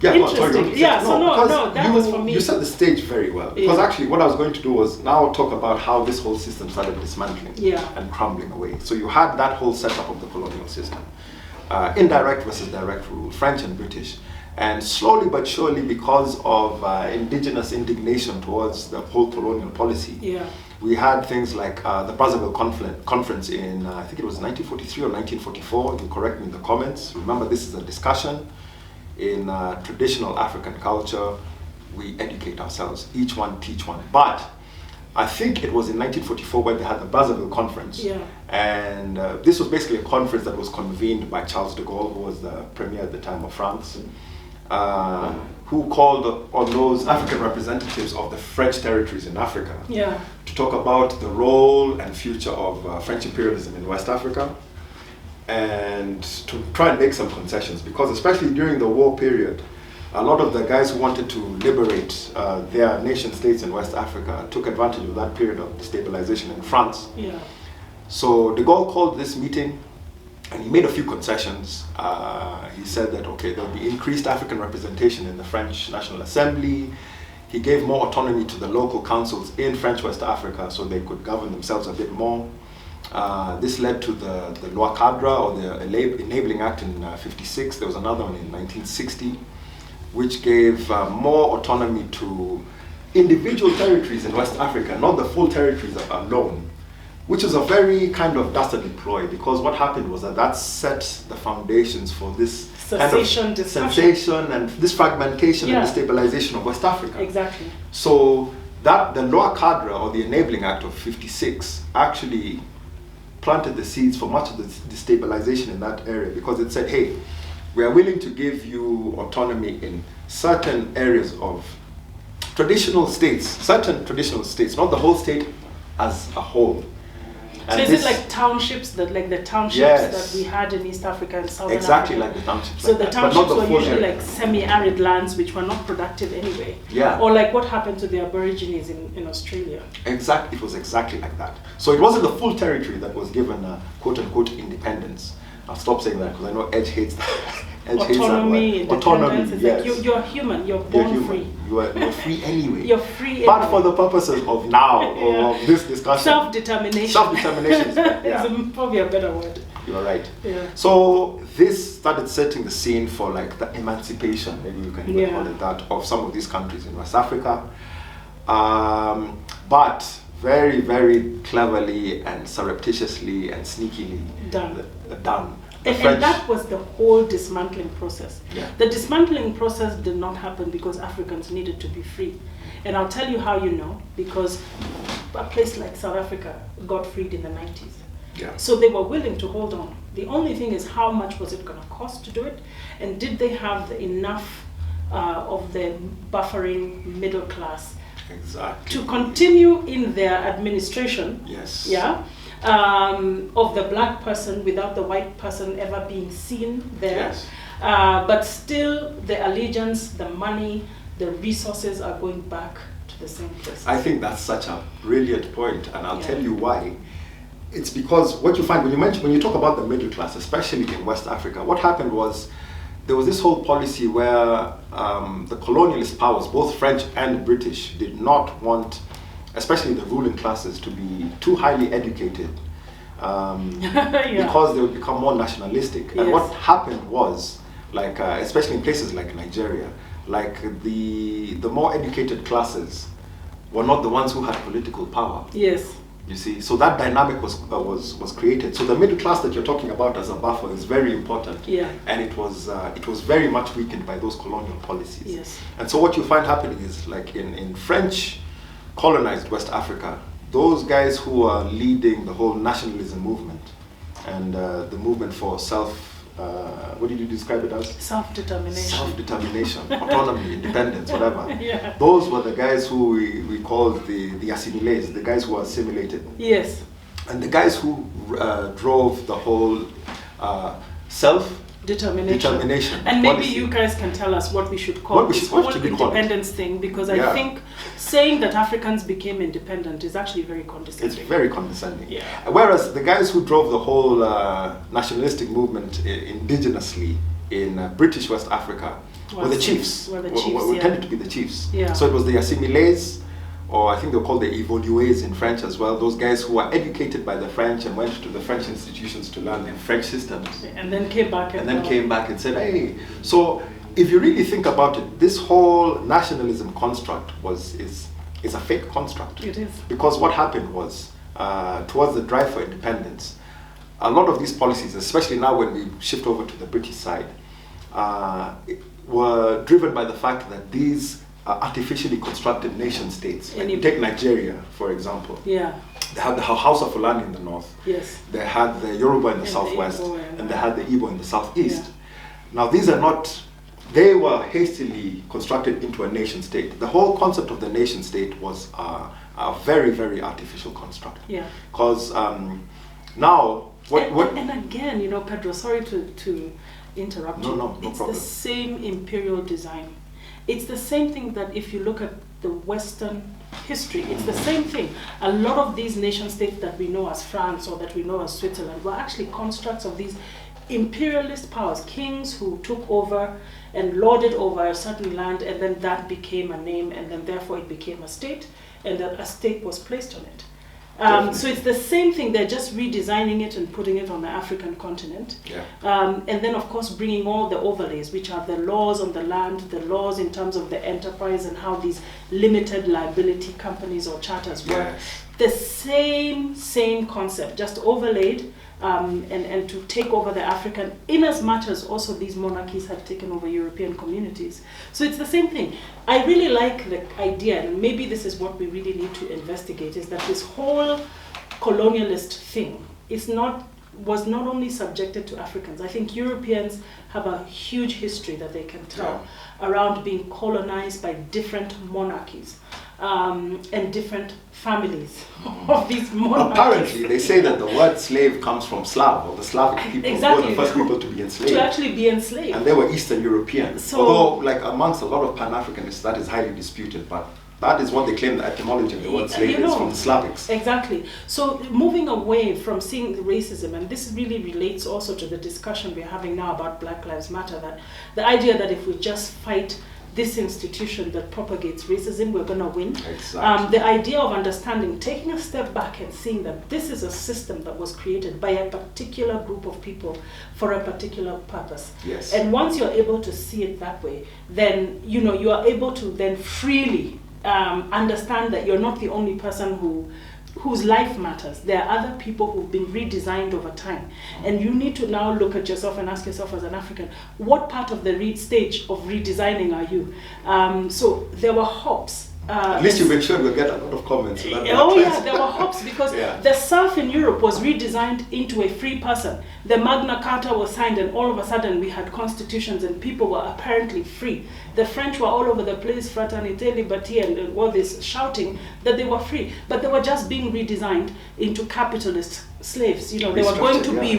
[SPEAKER 1] Interesting.
[SPEAKER 2] That was for me.
[SPEAKER 1] You set the stage very well. Because actually what I was going to do was now talk about how this whole system started dismantling and crumbling away. So you had that whole setup of the colonial system. Indirect versus direct rule, French and British. And slowly but surely, because of indigenous indignation towards the whole colonial policy, we had things like the Brazzaville Conference in, I think it was 1943 or 1944. You can correct me in the comments. Remember, this is a discussion. In traditional African culture, we educate ourselves, each one teach one. But I think it was in 1944 when they had the Brazzaville Conference. And this was basically a conference that was convened by Charles de Gaulle, who was the premier at the time of France, who called on those African representatives of the French territories in Africa to talk about the role and future of French imperialism in West Africa, and to try and make some concessions, because especially during the war period, a lot of the guys who wanted to liberate their nation states in West Africa took advantage of that period of destabilization in France. So de Gaulle called this meeting and he made a few concessions. He said that, okay, there'll be increased African representation in the French National Assembly. He gave more autonomy to the local councils in French West Africa so they could govern themselves a bit more. This led to the Loi Cadre, or the Enabling Act in 56. There was another one in 1960, which gave more autonomy to individual territories in West Africa, not the full territories alone, which is a very kind of dastardly ploy, because what happened was that set the foundations for this
[SPEAKER 2] sensation
[SPEAKER 1] and this fragmentation and destabilization of West Africa.
[SPEAKER 2] Exactly.
[SPEAKER 1] So that the Loi Cadre, or the Enabling Act of 56, actually planted the seeds for much of the destabilization in that area, because it said, hey, we are willing to give you autonomy in certain areas of certain traditional states, not the whole state as a whole.
[SPEAKER 2] So is it like townships, that we had in East Africa and Southern Africa?
[SPEAKER 1] Like the townships.
[SPEAKER 2] So the townships were usually like semi-arid lands which were not productive anyway. Or like what happened to the Aborigines in Australia.
[SPEAKER 1] Exactly, it was exactly like that. So it wasn't the full territory that was given quote-unquote independence. I'll stop saying that because I know Edge hates that.
[SPEAKER 2] Autonomy, independence. It's like you're human, you're born free.
[SPEAKER 1] You're free anyway.
[SPEAKER 2] You're free anyway.
[SPEAKER 1] But for the purposes of now, or of this discussion.
[SPEAKER 2] Self-determination.
[SPEAKER 1] Self-determination
[SPEAKER 2] is probably a better word.
[SPEAKER 1] You're right. So this started setting the scene for like the emancipation, maybe you can even call it that, of some of these countries in West Africa. But very, very cleverly and surreptitiously and sneakily done.
[SPEAKER 2] And that was the whole dismantling process. The dismantling process did not happen because Africans needed to be free. And I'll tell you how you know, because a place like South Africa got freed in the 90s. So they were willing to hold on. The only thing is, how much was it going to cost to do it? And did they have enough of the buffering middle class to continue in their administration? Of the black person without the white person ever being seen there. But still the allegiance, the money, the resources are going back to the same place.
[SPEAKER 1] I think that's such a brilliant point, and I'll tell you why. It's because what you find when you talk about the middle class, especially in West Africa, what happened was there was this whole policy where the colonialist powers, both French and British, did not want, especially the ruling classes, to be too highly educated because they would become more nationalistic. And what happened was, like especially in places like Nigeria, like the more educated classes were not the ones who had political power.
[SPEAKER 2] Yes.
[SPEAKER 1] You see, so that dynamic was created. So the middle class that you're talking about as a buffer is very important.
[SPEAKER 2] Yeah.
[SPEAKER 1] And it was very much weakened by those colonial policies.
[SPEAKER 2] Yes.
[SPEAKER 1] And so what you find happening is, like in French colonized West Africa, those guys who are leading the whole nationalism movement and the movement for what did you describe it as?
[SPEAKER 2] Self-determination.
[SPEAKER 1] Self-determination, autonomy, independence, whatever.
[SPEAKER 2] Yeah.
[SPEAKER 1] Those were the guys who we called the assimiles, the guys who were assimilated.
[SPEAKER 2] Yes.
[SPEAKER 1] And the guys who drove the whole self-determination.
[SPEAKER 2] And maybe
[SPEAKER 1] policy.
[SPEAKER 2] you guys can tell us what we should call this whole independence thing, because I think saying that Africans became independent is actually very condescending.
[SPEAKER 1] It's very condescending.
[SPEAKER 2] Yeah.
[SPEAKER 1] Whereas the guys who drove the whole nationalistic movement indigenously in British West Africa were the chiefs. Were tended to be the chiefs.
[SPEAKER 2] Yeah.
[SPEAKER 1] So it was the assimiles, or I think they were called the évolués in French as well, those guys who were educated by the French and went to the French institutions to learn their French systems.
[SPEAKER 2] And then came back
[SPEAKER 1] and said, hey. So if you really think about it, this whole nationalism construct is a fake construct.
[SPEAKER 2] It is.
[SPEAKER 1] Because what happened was, towards the drive for independence, a lot of these policies, especially now when we shift over to the British side, were driven by the fact that these artificially constructed nation states. Like take Nigeria, for example.
[SPEAKER 2] Yeah.
[SPEAKER 1] They had the House of Fulani in the north.
[SPEAKER 2] Yes.
[SPEAKER 1] They had the Yoruba in the southwest, and they had the Igbo in the southeast. Yeah. Now these are not. They were hastily constructed into a nation state. The whole concept of the nation state was a very, very artificial construct.
[SPEAKER 2] Yeah.
[SPEAKER 1] Because now
[SPEAKER 2] and again, you know, Pedro, sorry to interrupt you.
[SPEAKER 1] No
[SPEAKER 2] it's
[SPEAKER 1] problem.
[SPEAKER 2] The same imperial design. It's the same thing that if you look at the Western history, it's the same thing. A lot of these nation states that we know as France or that we know as Switzerland were actually constructs of these imperialist powers, kings who took over and lorded over a certain land, and then that became a name, and then therefore it became a state, and that a state was placed on it. So it's the same thing. They're just redesigning it and putting it on the African continent.
[SPEAKER 1] Yeah.
[SPEAKER 2] And then, of course, bringing all the overlays, which are the laws on the land, the laws in terms of the enterprise and how these limited liability companies or charters work.
[SPEAKER 1] Yes.
[SPEAKER 2] The same concept, just overlaid and to take over the African, in as much as also these monarchies had taken over European communities. So it's the same thing. I really like the idea, and maybe this is what we really need to investigate, is that this whole colonialist thing was not only subjected to Africans. I think Europeans have a huge history that they can tell around being colonized by different monarchies and different families of these monarchies.
[SPEAKER 1] Apparently, they say that the word slave comes from Slav, or the Slavic people, who were the first people to be enslaved.
[SPEAKER 2] To actually be enslaved.
[SPEAKER 1] And they were Eastern Europeans. So, although, like amongst a lot of Pan-Africanists, that is highly disputed, but that is what they claim, the etymology of the word slave is from the Slavics.
[SPEAKER 2] Exactly. So moving away from seeing racism, and this really relates also to the discussion we're having now about Black Lives Matter, that the idea that if we just fight this institution that propagates racism, we're going to win.
[SPEAKER 1] Exactly.
[SPEAKER 2] The idea of understanding, taking a step back and seeing that this is a system that was created by a particular group of people for a particular purpose.
[SPEAKER 1] Yes.
[SPEAKER 2] And once you're able to see it that way, then you are able to then freely understand that you're not the only person whose life matters. There are other people who've been redesigned over time. And you need to now look at yourself and ask yourself as an African, what part of the stage of redesigning are you? So there were hops.
[SPEAKER 1] At least you've ensured we'll get a lot of comments.
[SPEAKER 2] There were hops because the South in Europe was redesigned into a free person. The Magna Carta was signed, and all of a sudden we had constitutions and people were apparently free. The French were all over the place, fraternité, liberté, and all this shouting that they were free. But they were just being redesigned into capitalist slaves. They were going to be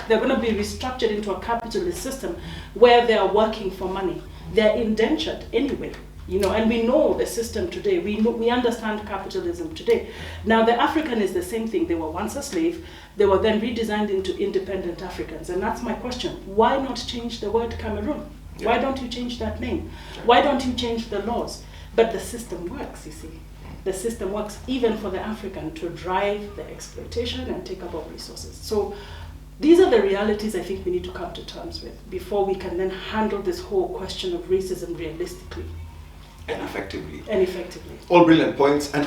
[SPEAKER 2] they're going to be restructured into a capitalist system where they are working for money. They're indentured anyway. And we know the system today. We understand capitalism today. Now, the African is the same thing. They were once a slave. They were then redesigned into independent Africans. And that's my question. Why not change the word Cameroon? Yeah. Why don't you change that name? Why don't you change the laws? But the system works, you see. The system works even for the African to drive the exploitation and take up our resources. So these are the realities I think we need to come to terms with before we can then handle this whole question of racism realistically.
[SPEAKER 1] And effectively.
[SPEAKER 2] All
[SPEAKER 1] brilliant points. And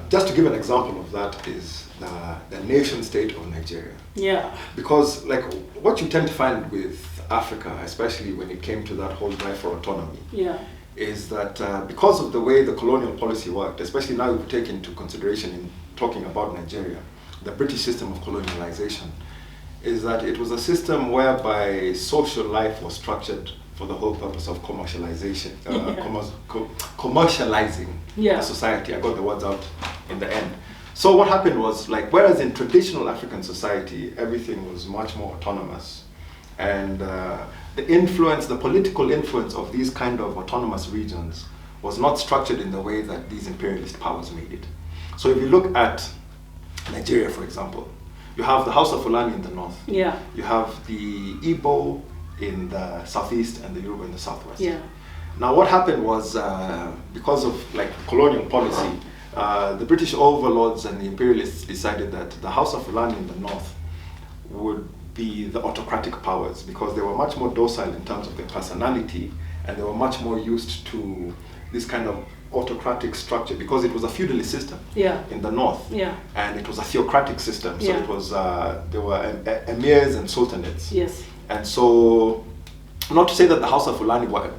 [SPEAKER 1] just to give an example of that is the nation state of Nigeria.
[SPEAKER 2] Yeah.
[SPEAKER 1] Because like what you tend to find with Africa, especially when it came to that whole drive for autonomy, is that because of the way the colonial policy worked, especially now if you take into consideration in talking about Nigeria, the British system of colonialization, is that it was a system whereby social life was structured for the whole purpose of commercializing the society. I got the words out in the end. So what happened was, like, whereas in traditional African society, everything was much more autonomous, and the political influence of these kind of autonomous regions was not structured in the way that these imperialist powers made it. So if you look at Nigeria, for example, you have the House of Fulani in the north.
[SPEAKER 2] Yeah.
[SPEAKER 1] You have the Igbo in the southeast and the Yoruba in the southwest.
[SPEAKER 2] Yeah.
[SPEAKER 1] Now what happened was, because of like colonial policy, the British overlords and the imperialists decided that the House of Fulani in the north would be the autocratic powers, because they were much more docile in terms of their personality, and they were much more used to this kind of autocratic structure, because it was a feudalist system in the north, and it was a theocratic system. So it was there were emirs and sultanates.
[SPEAKER 2] Yes.
[SPEAKER 1] And so, not to say that the House of Fulani were,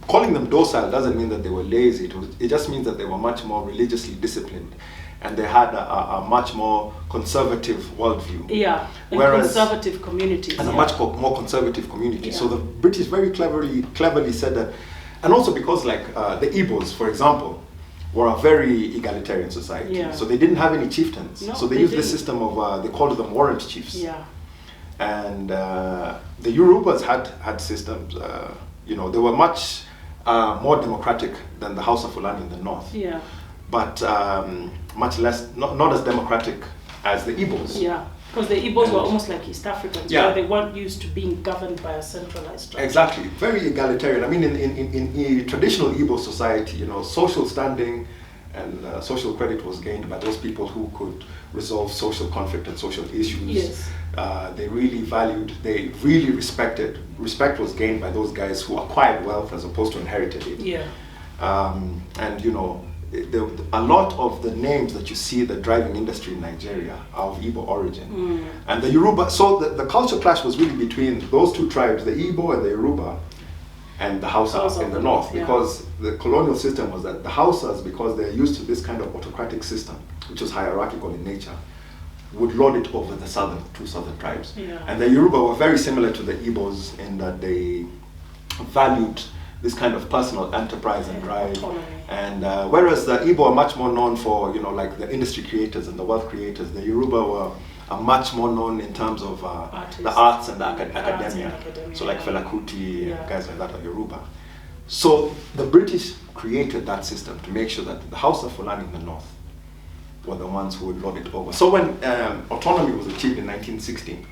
[SPEAKER 1] calling them docile doesn't mean that they were lazy. It just means that they were much more religiously disciplined, and they had a much more conservative worldview.
[SPEAKER 2] Yeah, and conservative communities.
[SPEAKER 1] And a much more conservative community. So the British very cleverly said that, and also because like the Igbos, for example, were a very egalitarian society. Yeah. So they didn't have any chieftains. No, so they used this system of, they called them warrant chiefs.
[SPEAKER 2] Yeah.
[SPEAKER 1] And the Yorubas had systems, they were much more democratic than the House of Fulani in the north.
[SPEAKER 2] Yeah.
[SPEAKER 1] But much less, not as democratic as the Igbos.
[SPEAKER 2] Yeah, because the Igbos were almost like East Africans, where they weren't used to being governed by a centralized structure.
[SPEAKER 1] Exactly, very egalitarian. I mean, in traditional Igbo society, social standing and social credit was gained by those people who could resolve social conflict and social issues.
[SPEAKER 2] Yes.
[SPEAKER 1] They really valued, they really respected. Respect was gained by those guys who acquired wealth as opposed to inherited it.
[SPEAKER 2] Yeah.
[SPEAKER 1] And a lot of the names that you see the driving industry in Nigeria are of Igbo origin. And the Yoruba, so the culture clash was really between those two tribes, the Igbo and the Yoruba, and the Hausa in the north, because the colonial system was that the Hausas, because they're used to this kind of autocratic system, which was hierarchical in nature, would lord it over the two southern tribes.
[SPEAKER 2] Yeah.
[SPEAKER 1] And the Yoruba were very similar to the Igbos in that they valued this kind of personal enterprise and drive. And whereas the Igbo are much more known for, like the industry creators and the wealth creators, the Yoruba are much more known in terms of the arts and the academia. So like Fela Kuti and guys like that are Yoruba. So the British created that system to make sure that the House of Fulani in the north were the ones who would lord it over. So when autonomy was achieved in 1916,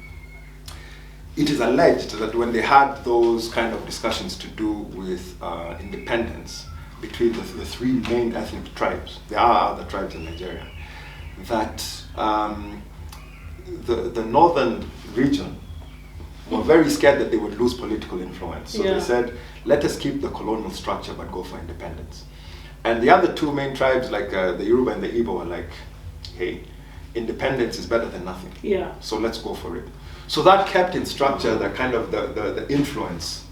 [SPEAKER 1] it is alleged that when they had those kind of discussions to do with independence between the three main ethnic tribes, there are other tribes in Nigeria, that the northern region were very scared that they would lose political influence. So they said, let us keep the colonial structure but go for independence. And the other two main tribes, like the Yoruba and the Igbo, were like, hey, independence is better than nothing.
[SPEAKER 2] Yeah.
[SPEAKER 1] So let's go for it. So that kept in structure the kind of the influence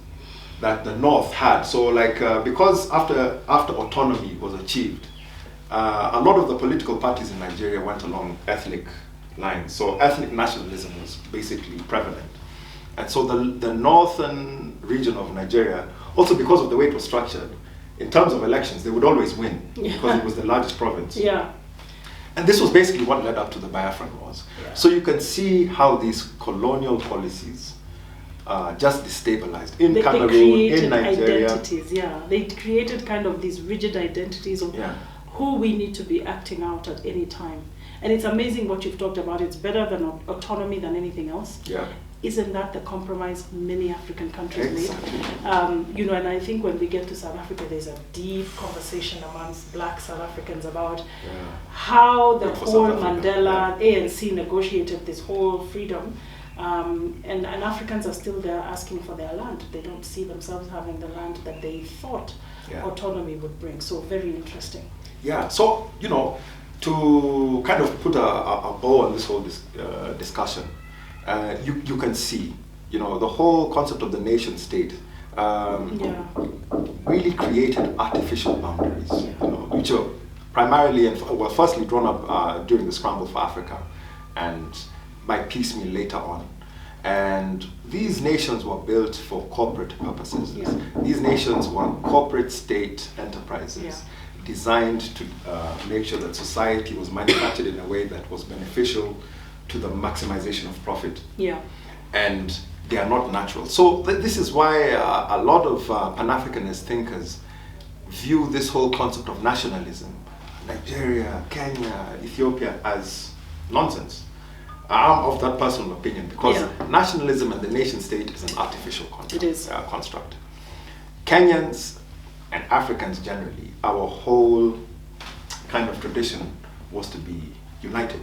[SPEAKER 1] that the North had. So like, because after autonomy was achieved, a lot of the political parties in Nigeria went along ethnic lines. So ethnic nationalism was basically prevalent. And so the northern region of Nigeria, also because of the way it was structured, in terms of elections, they would always win because it was the largest province.
[SPEAKER 2] Yeah.
[SPEAKER 1] And this was basically what led up to the Biafran Wars. Yeah. So you can see how these colonial policies just destabilized in
[SPEAKER 2] They
[SPEAKER 1] Cameroon,
[SPEAKER 2] created
[SPEAKER 1] in Nigeria.
[SPEAKER 2] identities, yeah. They created kind of these rigid identities of who we need to be acting out at any time. And it's amazing what you've talked about. It's better than autonomy than anything else.
[SPEAKER 1] Yeah.
[SPEAKER 2] Isn't that the compromise many African countries made? You know, and I think when we get to South Africa, there's a deep conversation amongst Black South Africans about how the whole Mandela ANC negotiated this whole freedom. And Africans are still there asking for their land. They don't see themselves having the land that they thought autonomy would bring. So very interesting.
[SPEAKER 1] Yeah, so, you know, to kind of put a bow on this whole discussion, you can see, you know, the whole concept of the nation state really created artificial boundaries, you know, which are primarily and were firstly drawn up during the scramble for Africa and by piecemeal later on. And these nations were built for corporate purposes. These nations were corporate state enterprises designed to make sure that society was manufactured in a way that was beneficial to the maximization of profit. And they are not natural. So this is why a lot of Pan-Africanist thinkers view this whole concept of nationalism, Nigeria, Kenya, Ethiopia, as nonsense. I'm of that personal opinion because nationalism and the nation state is an artificial construct. Kenyans and Africans generally, our whole kind of tradition was to be united.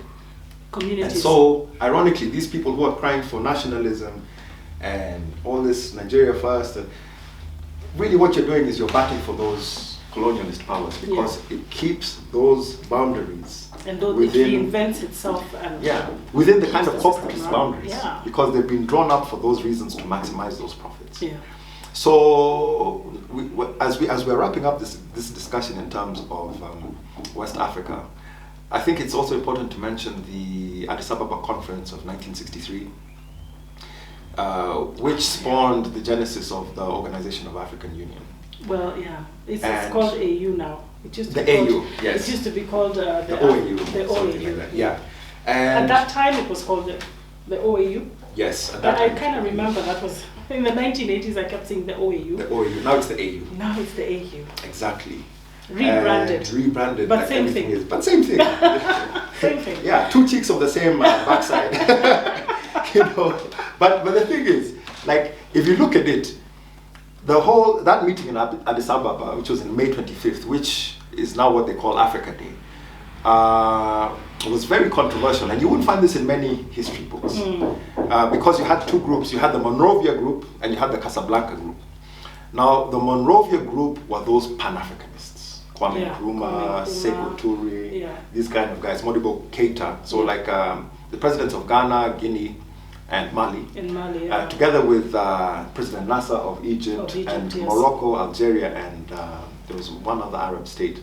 [SPEAKER 2] Communities.
[SPEAKER 1] And so, ironically, these people who are crying for nationalism and all this Nigeria first, and really what you're doing is you're battling for those colonialist powers because it keeps those boundaries.
[SPEAKER 2] And though it reinvents itself. And
[SPEAKER 1] within the kind of corporatist boundaries. Because they've been drawn up for those reasons to maximize those profits. So, as we're wrapping up this discussion in terms of West Africa, I think it's also important to mention the Addis Ababa Conference of 1963, which spawned the genesis of the Organization of African Union.
[SPEAKER 2] Well, it's called AU now. It used to
[SPEAKER 1] be called,
[SPEAKER 2] It used to be called the
[SPEAKER 1] OAU.
[SPEAKER 2] The OAU.
[SPEAKER 1] Like that.
[SPEAKER 2] And at that time, it was called the OAU.
[SPEAKER 1] Yes.
[SPEAKER 2] But I kind of remember that was in the 1980s. I kept saying the OAU.
[SPEAKER 1] The OAU. Now it's the AU.
[SPEAKER 2] Now it's the AU.
[SPEAKER 1] Exactly.
[SPEAKER 2] Rebranded.
[SPEAKER 1] But
[SPEAKER 2] like same thing.
[SPEAKER 1] But same thing.
[SPEAKER 2] Same thing.
[SPEAKER 1] Yeah, two cheeks of the same backside. You know. But the thing is, like, if you look at it, that meeting in Addis Ababa, which was in May 25th, which is now what they call Africa Day, was very controversial, and you wouldn't find this in many history books because you had two groups. You had the Monrovia group and you had the Casablanca group. Now, the Monrovia group were those Pan-Africanists, Kwame Nkrumah, Sekou Toure, these kind of guys, Modibo Keita, so like the presidents of Ghana, Guinea, and Mali, together with President Nasser of Egypt and Morocco, Algeria, and there was one other Arab state.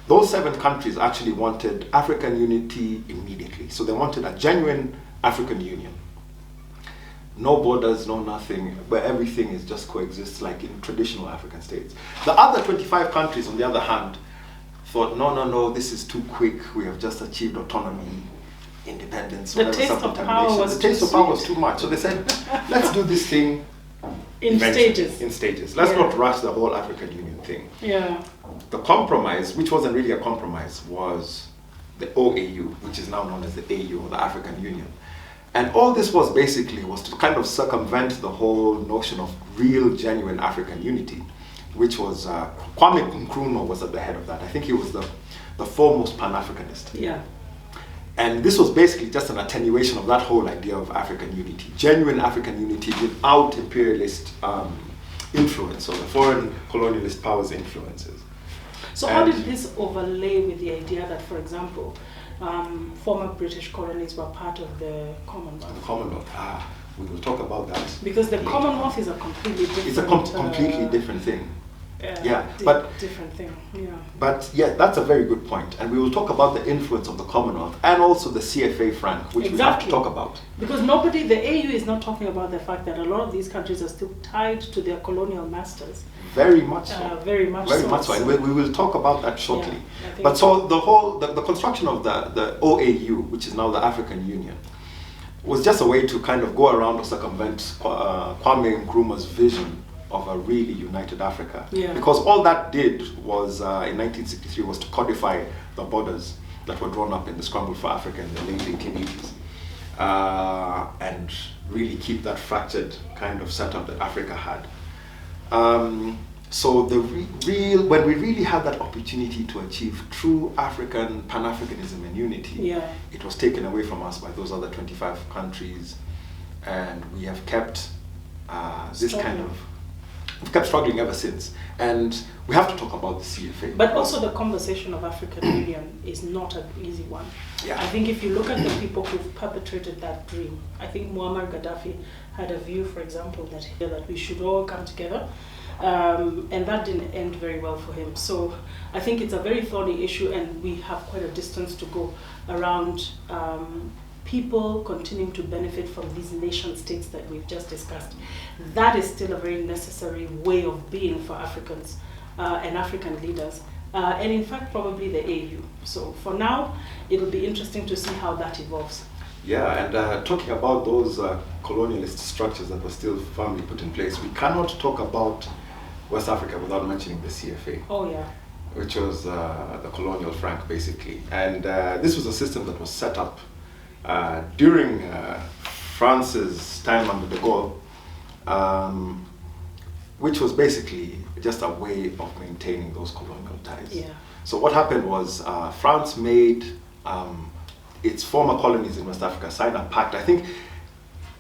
[SPEAKER 1] Those 7 countries actually wanted African unity immediately. So they wanted a genuine African Union. No borders, no nothing, where everything is just coexists like in traditional African states. The other 25 countries, on the other hand, thought, no, this is too quick. We have just achieved autonomy, independence,
[SPEAKER 2] the taste of power was
[SPEAKER 1] too much. So they said, let's do this thing
[SPEAKER 2] in
[SPEAKER 1] stages. Let's not rush the whole African Union thing. The compromise, which wasn't really a compromise, was the OAU, which is now known as the AU, or the African Union. And all this was to kind of circumvent the whole notion of real, genuine African unity, which was Kwame Nkrumah was at the head of that. I think he was the foremost Pan-Africanist. And this was basically just an attenuation of that whole idea of African unity, genuine African unity without imperialist influence or the foreign colonialist powers' influences.
[SPEAKER 2] So how did this overlay with the idea that, for example, former British colonies were part of the Commonwealth?
[SPEAKER 1] The Commonwealth, we will talk about that.
[SPEAKER 2] Because the Commonwealth is a completely different...
[SPEAKER 1] It's a completely different thing.
[SPEAKER 2] Different thing.
[SPEAKER 1] But that's a very good point, and we will talk about the influence of the Commonwealth and also the CFA franc, which we have to talk about.
[SPEAKER 2] Because the AU is not talking about the fact that a lot of these countries are still tied to their colonial masters.
[SPEAKER 1] Very much so.
[SPEAKER 2] Very much so.
[SPEAKER 1] And we will talk about that shortly. But so the construction of the OAU, which is now the African Union, was just a way to kind of go around or circumvent Kwame Nkrumah's vision of a really united Africa.
[SPEAKER 2] Yeah.
[SPEAKER 1] Because all that did was, in 1963, was to codify the borders that were drawn up in the Scramble for Africa in the late 1880s. And really keep that fractured kind of setup that Africa had. So when we really had that opportunity to achieve true African Pan-Africanism and unity, it was taken away from us by those other 25 countries, and we have kept we've kept struggling ever since. And we have to talk about the CFA.
[SPEAKER 2] But also the conversation of African Union is not an easy one.
[SPEAKER 1] Yeah.
[SPEAKER 2] I think if you look at the people who've perpetrated that dream, I think Muammar Gaddafi had a view, for example, that we should all come together. And that didn't end very well for him. So I think it's a very thorny issue, and we have quite a distance to go around people continuing to benefit from these nation states that we've just discussed. That is still a very necessary way of being for Africans and African leaders, and in fact probably the AU. So for now, it'll be interesting to see how that evolves.
[SPEAKER 1] Yeah, and talking about those colonialist structures that were still firmly put in place, we cannot talk about West Africa without mentioning the CFA.
[SPEAKER 2] Oh yeah.
[SPEAKER 1] Which was the colonial franc, basically. And this was a system that was set up during France's time under de Gaulle, which was basically just a way of maintaining those colonial ties.
[SPEAKER 2] Yeah.
[SPEAKER 1] So what happened was France made its former colonies in West Africa sign a pact. I think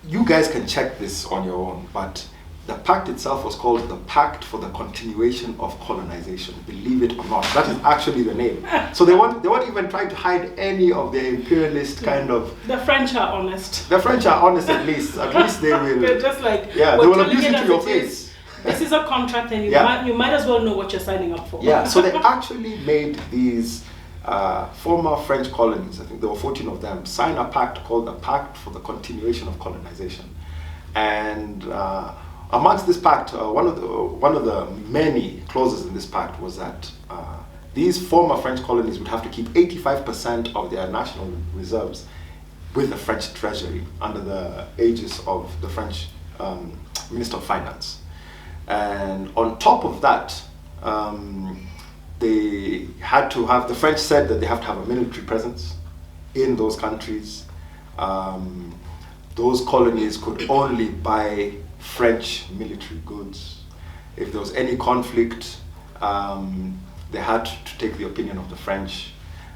[SPEAKER 1] you guys can check this on your own, but the pact itself was called the Pact for the Continuation of Colonization. Believe it or not, that is actually the name. So they weren't even trying to hide any of their imperialist kind of.
[SPEAKER 2] The French are honest.
[SPEAKER 1] The French are honest, at least. At least they will.
[SPEAKER 2] They're just like,
[SPEAKER 1] yeah, they will abuse it to your face.
[SPEAKER 2] This is a contract, and you might as well know what you're signing up for.
[SPEAKER 1] Yeah. So they actually made these former French colonies, I think there were 14 of them, sign a pact called the Pact for the Continuation of Colonization. And amongst this pact, one of the many clauses in this pact was that these former French colonies would have to keep 85% of their national reserves with the French treasury under the aegis of the French Minister of Finance. And on top of that, they had to have, the French said that they have to have a military presence in those countries. Those colonies could only buy French military goods. If there was any conflict, they had to take the opinion of the French.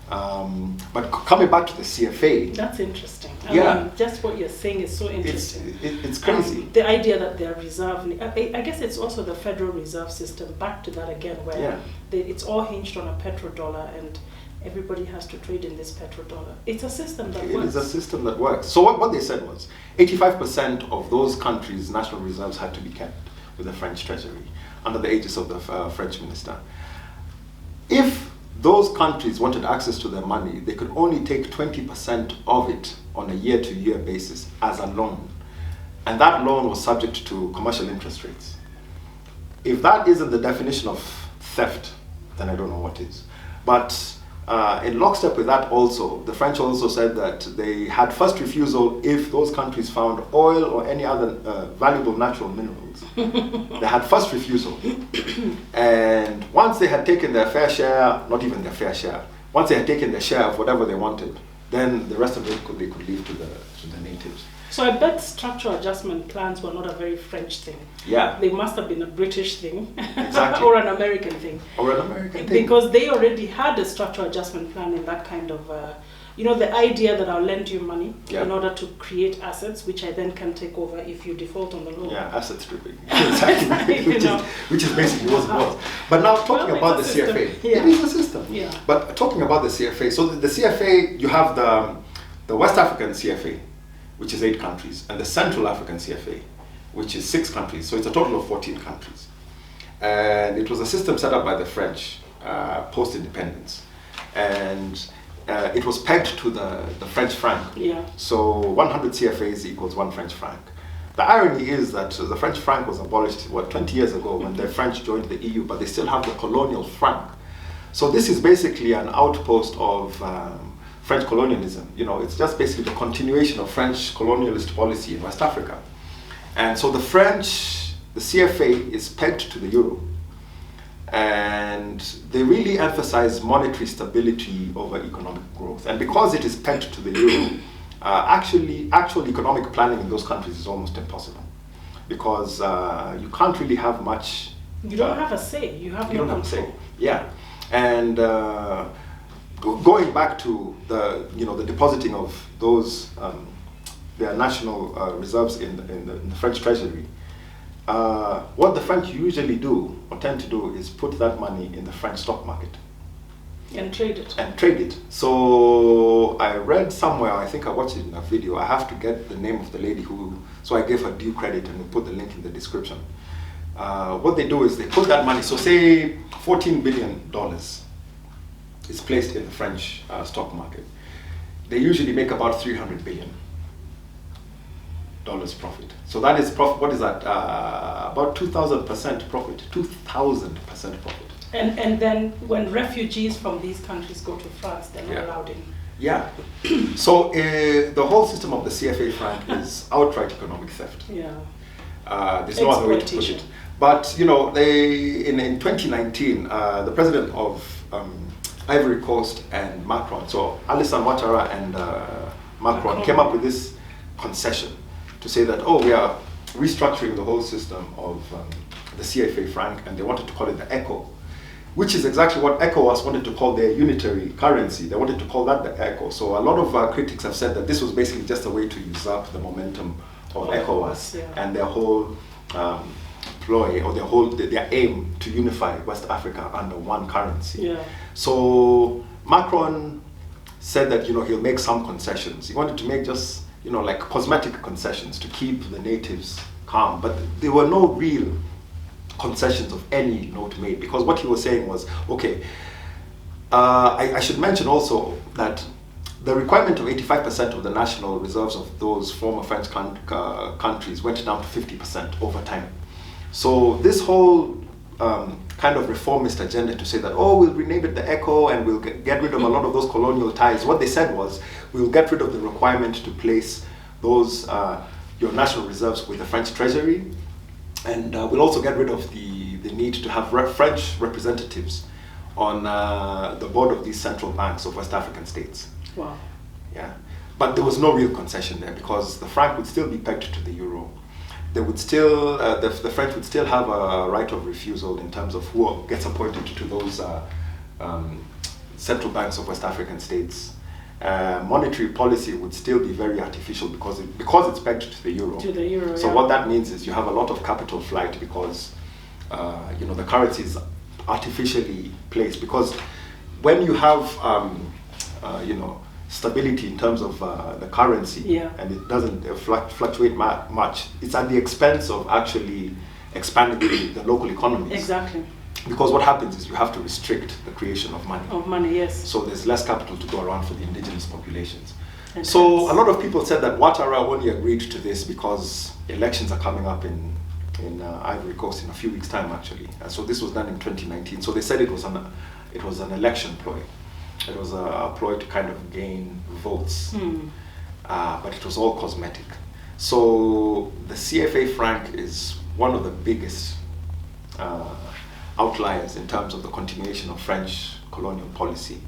[SPEAKER 1] But coming back to the CFA.
[SPEAKER 2] That's interesting. I mean, just what you're saying is so interesting.
[SPEAKER 1] It's crazy.
[SPEAKER 2] The idea that they're reserved, I guess it's also the Federal Reserve System, back to that again, where it's all hinged on a petrodollar, and everybody has to trade in this petrodollar. It's a system that works.
[SPEAKER 1] It is a system that works. So what they said was 85% of those countries' national reserves had to be kept with the French treasury under the aegis of the French minister. If those countries wanted access to their money, they could only take 20% of it on a year-to-year basis as a loan. And that loan was subject to commercial interest rates. If that isn't the definition of theft, then I don't know what is. But in lockstep with that also, the French also said that they had first refusal if those countries found oil or any other valuable natural minerals. They had first refusal. And once they had taken their fair share, not even their fair share, once they had taken their share of whatever they wanted, then the rest of it they could leave to the natives.
[SPEAKER 2] So I bet structural adjustment plans were not a very French thing.
[SPEAKER 1] Yeah.
[SPEAKER 2] They must have been a British thing.
[SPEAKER 1] Exactly.
[SPEAKER 2] Or an American thing.
[SPEAKER 1] Or an American thing.
[SPEAKER 2] Because they already had a structural adjustment plan in that kind of, the idea that I'll lend you money in order to create assets, which I then can take over if you default on the loan.
[SPEAKER 1] Yeah, asset stripping. Exactly. which is basically what it was. But now talking about the CFA. It is a system.
[SPEAKER 2] Yeah.
[SPEAKER 1] But talking about the CFA, so the CFA, you have the West African CFA, which is 8 countries, and the Central African CFA, which is 6 countries. So it's a total of 14 countries. And it was a system set up by the French post-independence. And it was pegged to the French franc.
[SPEAKER 2] Yeah.
[SPEAKER 1] So 100 CFAs equals 1 French franc. The irony is that the French franc was abolished, 20 years ago when the French joined the EU, but they still have the colonial franc. So this is basically an outpost of French colonialism. You know, it's just basically the continuation of French colonialist policy in West Africa. And so the CFA is pegged to the euro. And they really emphasize monetary stability over economic growth. And because it is pegged to the euro, actual economic planning in those countries is almost impossible. Because you can't really have much.
[SPEAKER 2] You don't have a say. You have no control.
[SPEAKER 1] Yeah, and going back to the depositing of those their national reserves in the French treasury, what the French usually do or tend to do is put that money in the French stock market.
[SPEAKER 2] And trade it.
[SPEAKER 1] And trade it. So I read somewhere, I think I watched it in a video, I have to get the name of the lady so I gave her due credit and we'll put the link in the description. What they do is they put that money, so say $14 billion is placed in the French stock market. They usually make about $300 billion profit. So that is profit, what is that? About 2,000% profit. 2,000% profit.
[SPEAKER 2] And then when refugees from these countries go to France, they're not allowed in.
[SPEAKER 1] Yeah. So the whole system of the CFA franc is outright economic theft.
[SPEAKER 2] Yeah.
[SPEAKER 1] There's no other way to put it. But you know, in 2019, the president of Ivory Coast and Macron, so Alassane Ouattara and Macron came up with this concession to say that, oh, we are restructuring the whole system of the CFA franc, and they wanted to call it the ECO, which is exactly what ECOWAS wanted to call their unitary currency. They wanted to call that the ECO. So a lot of critics have said that this was basically just a way to usurp the momentum of ECOWAS and their whole ploy, or their aim to unify West Africa under one currency.
[SPEAKER 2] Yeah.
[SPEAKER 1] So Macron said that he'll make some concessions. He wanted to make just like cosmetic concessions to keep the natives calm, but there were no real concessions of any note made, because what he was saying was, okay, I should mention also that the requirement of 85% of the national reserves of those former French countries went down to 50% over time. So this whole kind of reformist agenda to say that, oh, we'll rename it the ECO and we'll get rid of a lot of those colonial ties, what they said was, we'll get rid of the requirement to place those your national reserves with the French treasury, and we'll also get rid of the need to have French representatives on the board of these central banks of West African states.
[SPEAKER 2] Wow.
[SPEAKER 1] Yeah, but there was no real concession there, because the franc would still be pegged to the euro. They would still, the French would still have a right of refusal in terms of who gets appointed to those central banks of West African states. Monetary policy would still be very artificial because it's pegged to the euro.
[SPEAKER 2] To the euro.
[SPEAKER 1] So what that means is you have a lot of capital flight, because the currency is artificially placed. Because when you have stability in terms of the currency, and it doesn't fluctuate much, it's at the expense of actually expanding the local economies.
[SPEAKER 2] Exactly.
[SPEAKER 1] Because what happens is you have to restrict the creation of money.
[SPEAKER 2] Of money, yes.
[SPEAKER 1] So there's less capital to go around for the indigenous populations. So a lot of people said that Ouattara only agreed to this because elections are coming up in Ivory Coast in a few weeks' time, actually. And so this was done in 2019. So they said it was an election ploy. It was a ploy to kind of gain votes, but it was all cosmetic. So the CFA franc is one of the biggest outliers in terms of the continuation of French colonial policy.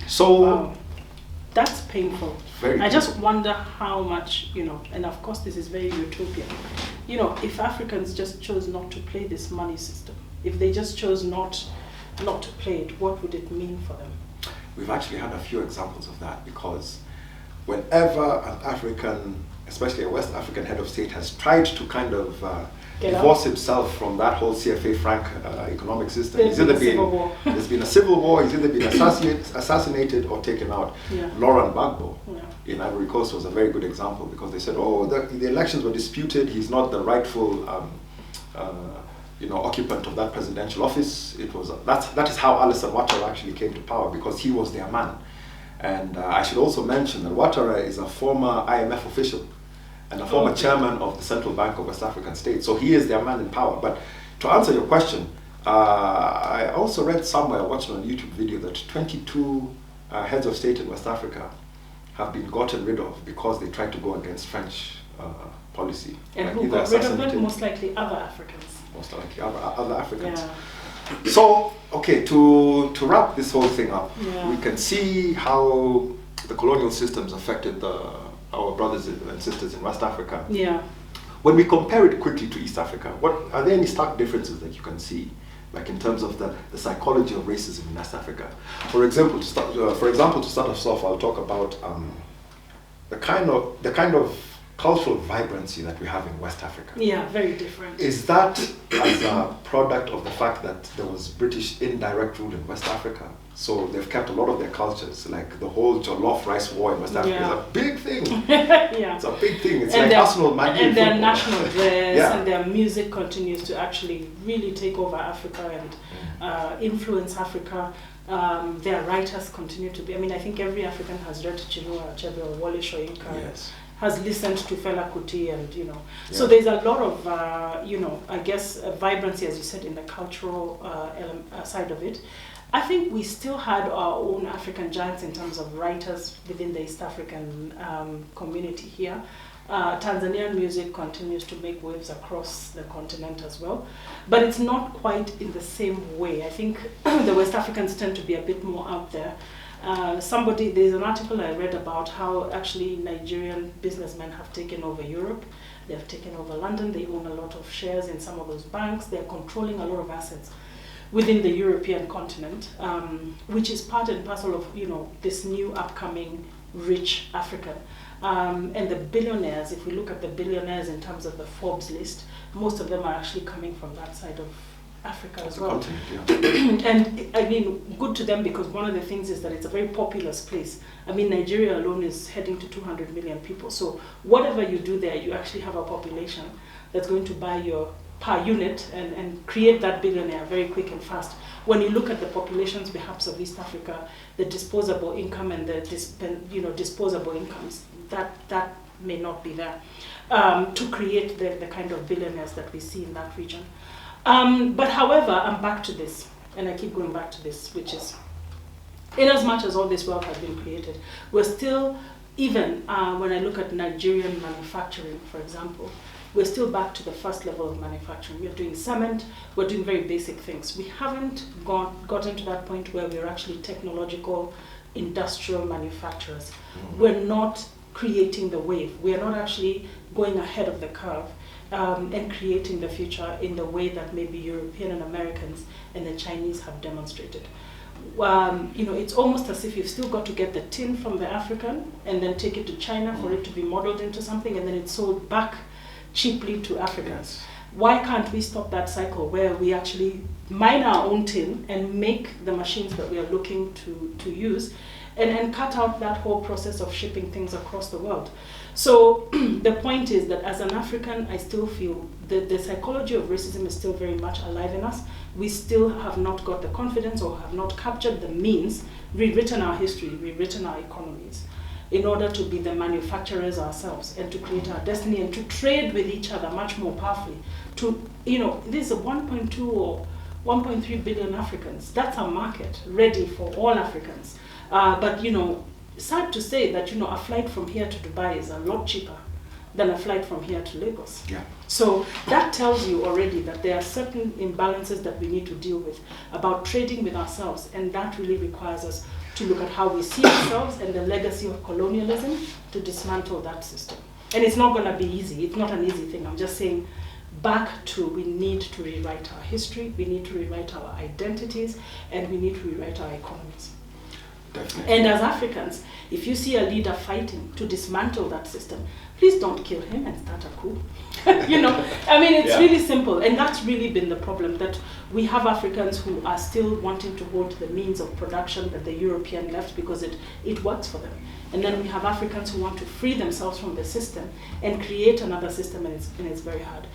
[SPEAKER 1] So
[SPEAKER 2] wow. That's painful.
[SPEAKER 1] Very
[SPEAKER 2] I just wonder how much, and of course this is very utopian, if Africans just chose not to play this money system, if they just chose not to play it, what would it mean for them?
[SPEAKER 1] We've actually had a few examples of that, because whenever an African, especially a West African head of state, has tried to kind of divorce himself from that whole CFA franc economic system, there's been a civil war, he's either been assassinated or taken out.
[SPEAKER 2] Yeah.
[SPEAKER 1] Laurent Gbagbo in Ivory Coast was a very good example, because they said, oh, the elections were disputed, he's not the rightful occupant of that presidential office. That is how Alassane Ouattara actually came to power, because he was their man. And I should also mention that Ouattara is a former IMF official and a former chairman of the Central Bank of West African States. So he is their man in power. But to answer your question, I also read somewhere, watching on a YouTube video, that 22 heads of state in West Africa have been gotten rid of because they tried to go against French policy.
[SPEAKER 2] And
[SPEAKER 1] like
[SPEAKER 2] who got rid of them? Most likely other Africans.
[SPEAKER 1] Most likely other Africans.
[SPEAKER 2] Yeah.
[SPEAKER 1] So, okay, to wrap this whole thing up,
[SPEAKER 2] Yeah.
[SPEAKER 1] we can see how the colonial systems affected our brothers and sisters in West Africa.
[SPEAKER 2] Yeah.
[SPEAKER 1] When we compare it quickly to East Africa, are there any stark differences that you can see, like in terms of the psychology of racism in West Africa? For example, to start us off, I'll talk about the kind of cultural vibrancy that we have in West Africa.
[SPEAKER 2] Yeah, very different.
[SPEAKER 1] Is that as a product of the fact that there was British indirect rule in West Africa? So they've kept a lot of their cultures, like the whole Jollof rice war in West Africa is a big thing.
[SPEAKER 2] Yeah.
[SPEAKER 1] It's a big thing. It's
[SPEAKER 2] and
[SPEAKER 1] like Arsenal, Man U,
[SPEAKER 2] and their
[SPEAKER 1] football.
[SPEAKER 2] national dress
[SPEAKER 1] Yeah.
[SPEAKER 2] and their music continues to actually really take over Africa and influence Africa. Their writers continue to be. I mean, I think every African has read Chinua Achebe or Wole Soyinka.
[SPEAKER 1] Yes.
[SPEAKER 2] Has listened to Fela Kuti and, you know.
[SPEAKER 1] Yeah.
[SPEAKER 2] So there's a lot of, I guess, vibrancy, as you said, in the cultural side of it. I think we still had our own African giants in terms of writers within the East African community here. Tanzanian music continues to make waves across the continent as well, but it's not quite in the same way. I think the West Africans tend to be a bit more out there. There's an article I read about how actually Nigerian businessmen have taken over Europe. They have taken over London. They own a lot of shares in some of those banks. They're controlling a lot of assets within the European continent, which is part and parcel of, you know, this new upcoming rich Africa. And the billionaires, if we look at the billionaires in terms of the Forbes list, most of them are actually coming from that side of Africa as well.
[SPEAKER 1] Continent, yeah.
[SPEAKER 2] And I mean, good to them, because one of the things is that it's a very populous place. I mean, Nigeria alone is heading to 200 million people. So whatever you do there, you actually have a population that's going to buy your per unit and create that billionaire very quick and fast. When you look at the populations perhaps of East Africa, the disposable income and the disposable incomes, that may not be there to create the kind of billionaires that we see in that region. But however, I'm back to this, and I keep going back to this, which is, in as much as all this wealth has been created, we're still, even when I look at Nigerian manufacturing, for example, we're still back to the first level of manufacturing. We're doing cement, we're doing very basic things. We haven't gotten to that point where we're actually technological, industrial manufacturers. We're not creating the wave. We're not actually going ahead of the curve and creating the future in the way that maybe European and Americans and the Chinese have demonstrated. It's almost as if you've still got to get the tin from the African and then take it to China for it to be modeled into something, and then it's sold back cheaply to Africans. Yes. Why can't we stop that cycle where we actually mine our own tin and make the machines that we are looking to use, and cut out that whole process of shipping things across the world? So the point is that as an African, I still feel that the psychology of racism is still very much alive in us. We still have not got the confidence, or have not captured the means, rewritten our history, rewritten our economies, in order to be the manufacturers ourselves and to create our destiny and to trade with each other much more powerfully. This is 1.2 or 1.3 billion Africans. That's a market ready for all Africans. But sad to say that a flight from here to Dubai is a lot cheaper than a flight from here to Lagos.
[SPEAKER 1] Yeah.
[SPEAKER 2] So that tells you already that there are certain imbalances that we need to deal with about trading with ourselves, and that really requires us to look at how we see ourselves and the legacy of colonialism to dismantle that system. And it's not going to be easy. It's not an easy thing. I'm just saying, we need to rewrite our history, we need to rewrite our identities, and we need to rewrite our economies.
[SPEAKER 1] Definitely.
[SPEAKER 2] And as Africans, if you see a leader fighting to dismantle that system, please don't kill him and start a coup. It's really simple. And that's really been the problem, that we have Africans who are still wanting to hold the means of production that the European left because it works for them. And then we have Africans who want to free themselves from the system and create another system, and it's very hard.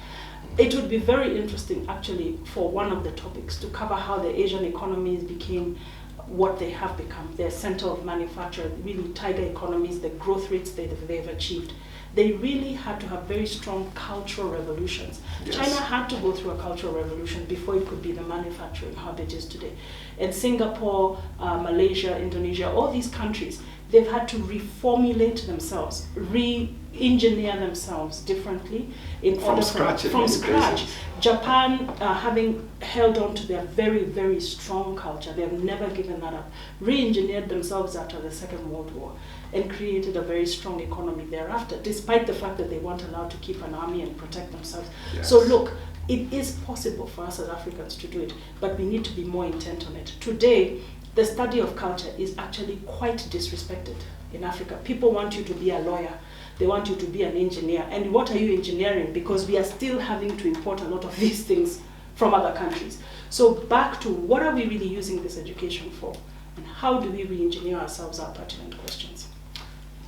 [SPEAKER 2] It would be very interesting, actually, for one of the topics to cover how the Asian economies became what they have become. They're center of manufacture, really tiger economies, the growth rates they've achieved. They really had to have very strong cultural revolutions.
[SPEAKER 1] Yes.
[SPEAKER 2] China had to go through a cultural revolution before it could be the manufacturing hub it is today. And Singapore, Malaysia, Indonesia, all these countries, they've had to reformulate themselves, re-engineer themselves differently in
[SPEAKER 1] from
[SPEAKER 2] order
[SPEAKER 1] scratch.
[SPEAKER 2] from scratch. Japan, having held on to their very, very strong culture, they have never given that up, re-engineered themselves after the Second World War and created a very strong economy thereafter, despite the fact that they weren't allowed to keep an army and protect themselves.
[SPEAKER 1] Yes.
[SPEAKER 2] So look, it is possible for us as Africans to do it, but we need to be more intent on it. Today, the study of culture is actually quite disrespected in Africa. People want you to be a lawyer. They want you to be an engineer. And what are you engineering? Because we are still having to import a lot of these things from other countries. So back to what are we really using this education for? And how do we re-engineer ourselves are pertinent questions.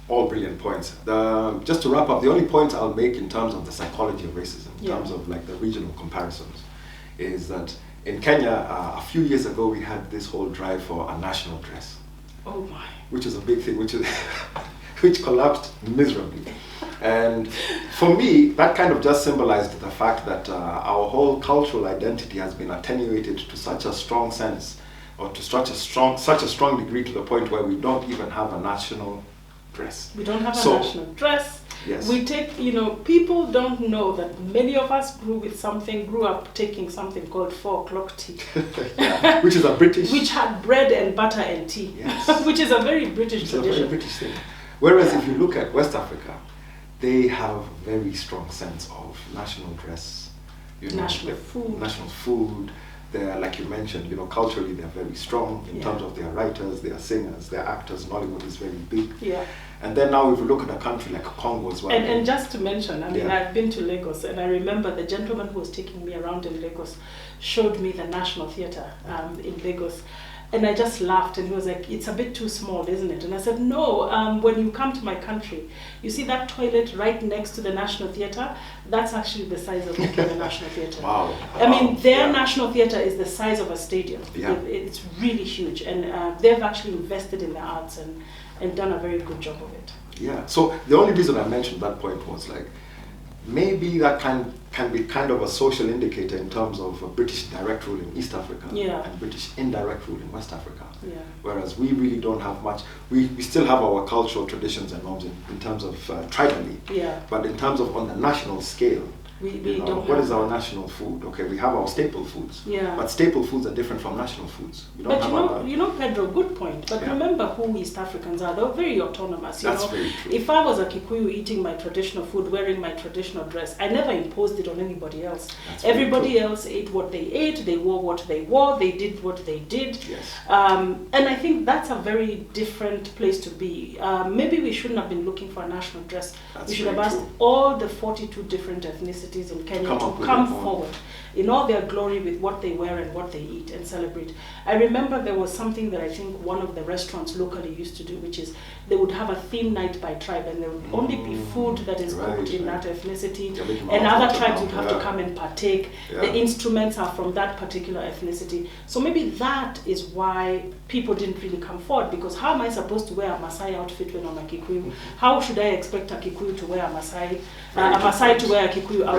[SPEAKER 1] All brilliant points. Just to wrap up, the only point I'll make in terms of the psychology of racism, in terms of like the regional comparisons, is that in Kenya, a few years ago, we had this whole drive for a national dress.
[SPEAKER 2] Oh my.
[SPEAKER 1] Which is a big thing, which collapsed miserably. And for me, that kind of just symbolized the fact that our whole cultural identity has been attenuated to such a strong sense, or to such a strong degree, to the point where we don't even have a national dress.
[SPEAKER 2] We don't have a national dress.
[SPEAKER 1] Yes.
[SPEAKER 2] We take, people don't know that many of us grew up taking something called 4 o'clock tea.
[SPEAKER 1] Yeah, which is a British...
[SPEAKER 2] Which had bread and butter and tea.
[SPEAKER 1] Yes.
[SPEAKER 2] Which is a very British tradition.
[SPEAKER 1] It's a very British thing. Whereas if you look at West Africa, they have very strong sense of national dress,
[SPEAKER 2] national
[SPEAKER 1] food. They're, like you mentioned, culturally they're very strong in terms of their writers, their singers, their actors. Nollywood is very big.
[SPEAKER 2] Yeah.
[SPEAKER 1] And then now if you look at a country like Congo as well.
[SPEAKER 2] And just to mention, I've been to Lagos, and I remember the gentleman who was taking me around in Lagos showed me the National Theatre in Lagos. And I just laughed, and he was like, it's a bit too small, isn't it? And I said, no, when you come to my country, you see that toilet right next to the National Theatre? That's actually the size of the Kenya National Theatre.
[SPEAKER 1] Wow.
[SPEAKER 2] I mean, their National Theatre is the size of a stadium.
[SPEAKER 1] Yeah.
[SPEAKER 2] It's really huge, and they've actually invested in the arts and done a very good job of it.
[SPEAKER 1] Yeah, so the only reason I mentioned that point was like, maybe that can be kind of a social indicator in terms of British direct rule in East Africa and British indirect rule in West Africa.
[SPEAKER 2] Yeah.
[SPEAKER 1] Whereas we really don't have much. We still have our cultural traditions and norms in terms of tribally.
[SPEAKER 2] Yeah.
[SPEAKER 1] But in terms of on the national scale,
[SPEAKER 2] we don't
[SPEAKER 1] what is our national food? Okay, we have our staple foods.
[SPEAKER 2] Yeah.
[SPEAKER 1] But staple foods are different from national foods. We don't
[SPEAKER 2] But Pedro, good point. But remember who East Africans are. They're very autonomous.
[SPEAKER 1] That's very true.
[SPEAKER 2] If I was a Kikuyu eating my traditional food, wearing my traditional dress, I never imposed it on anybody else. Everybody else ate what they ate, they wore what they wore, they did what they did.
[SPEAKER 1] Yes.
[SPEAKER 2] And I think that's a very different place to be. Maybe we shouldn't have been looking for a national dress. We should have asked all the 42 different ethnicities in Kenya to come forward in all their glory with what they wear and what they eat and celebrate. I remember there was something that I think one of the restaurants locally used to do, which is they would have a theme night by tribe, and there would only be food that is cooked in that ethnicity, and other tribes would have to come and partake. The instruments are from that particular ethnicity. So maybe that is why people didn't really come forward, because how am I supposed to wear a Maasai outfit when I'm a Kikuyu? How should I expect a Kikuyu to wear a Maasai to wear a Kikuyu outfit?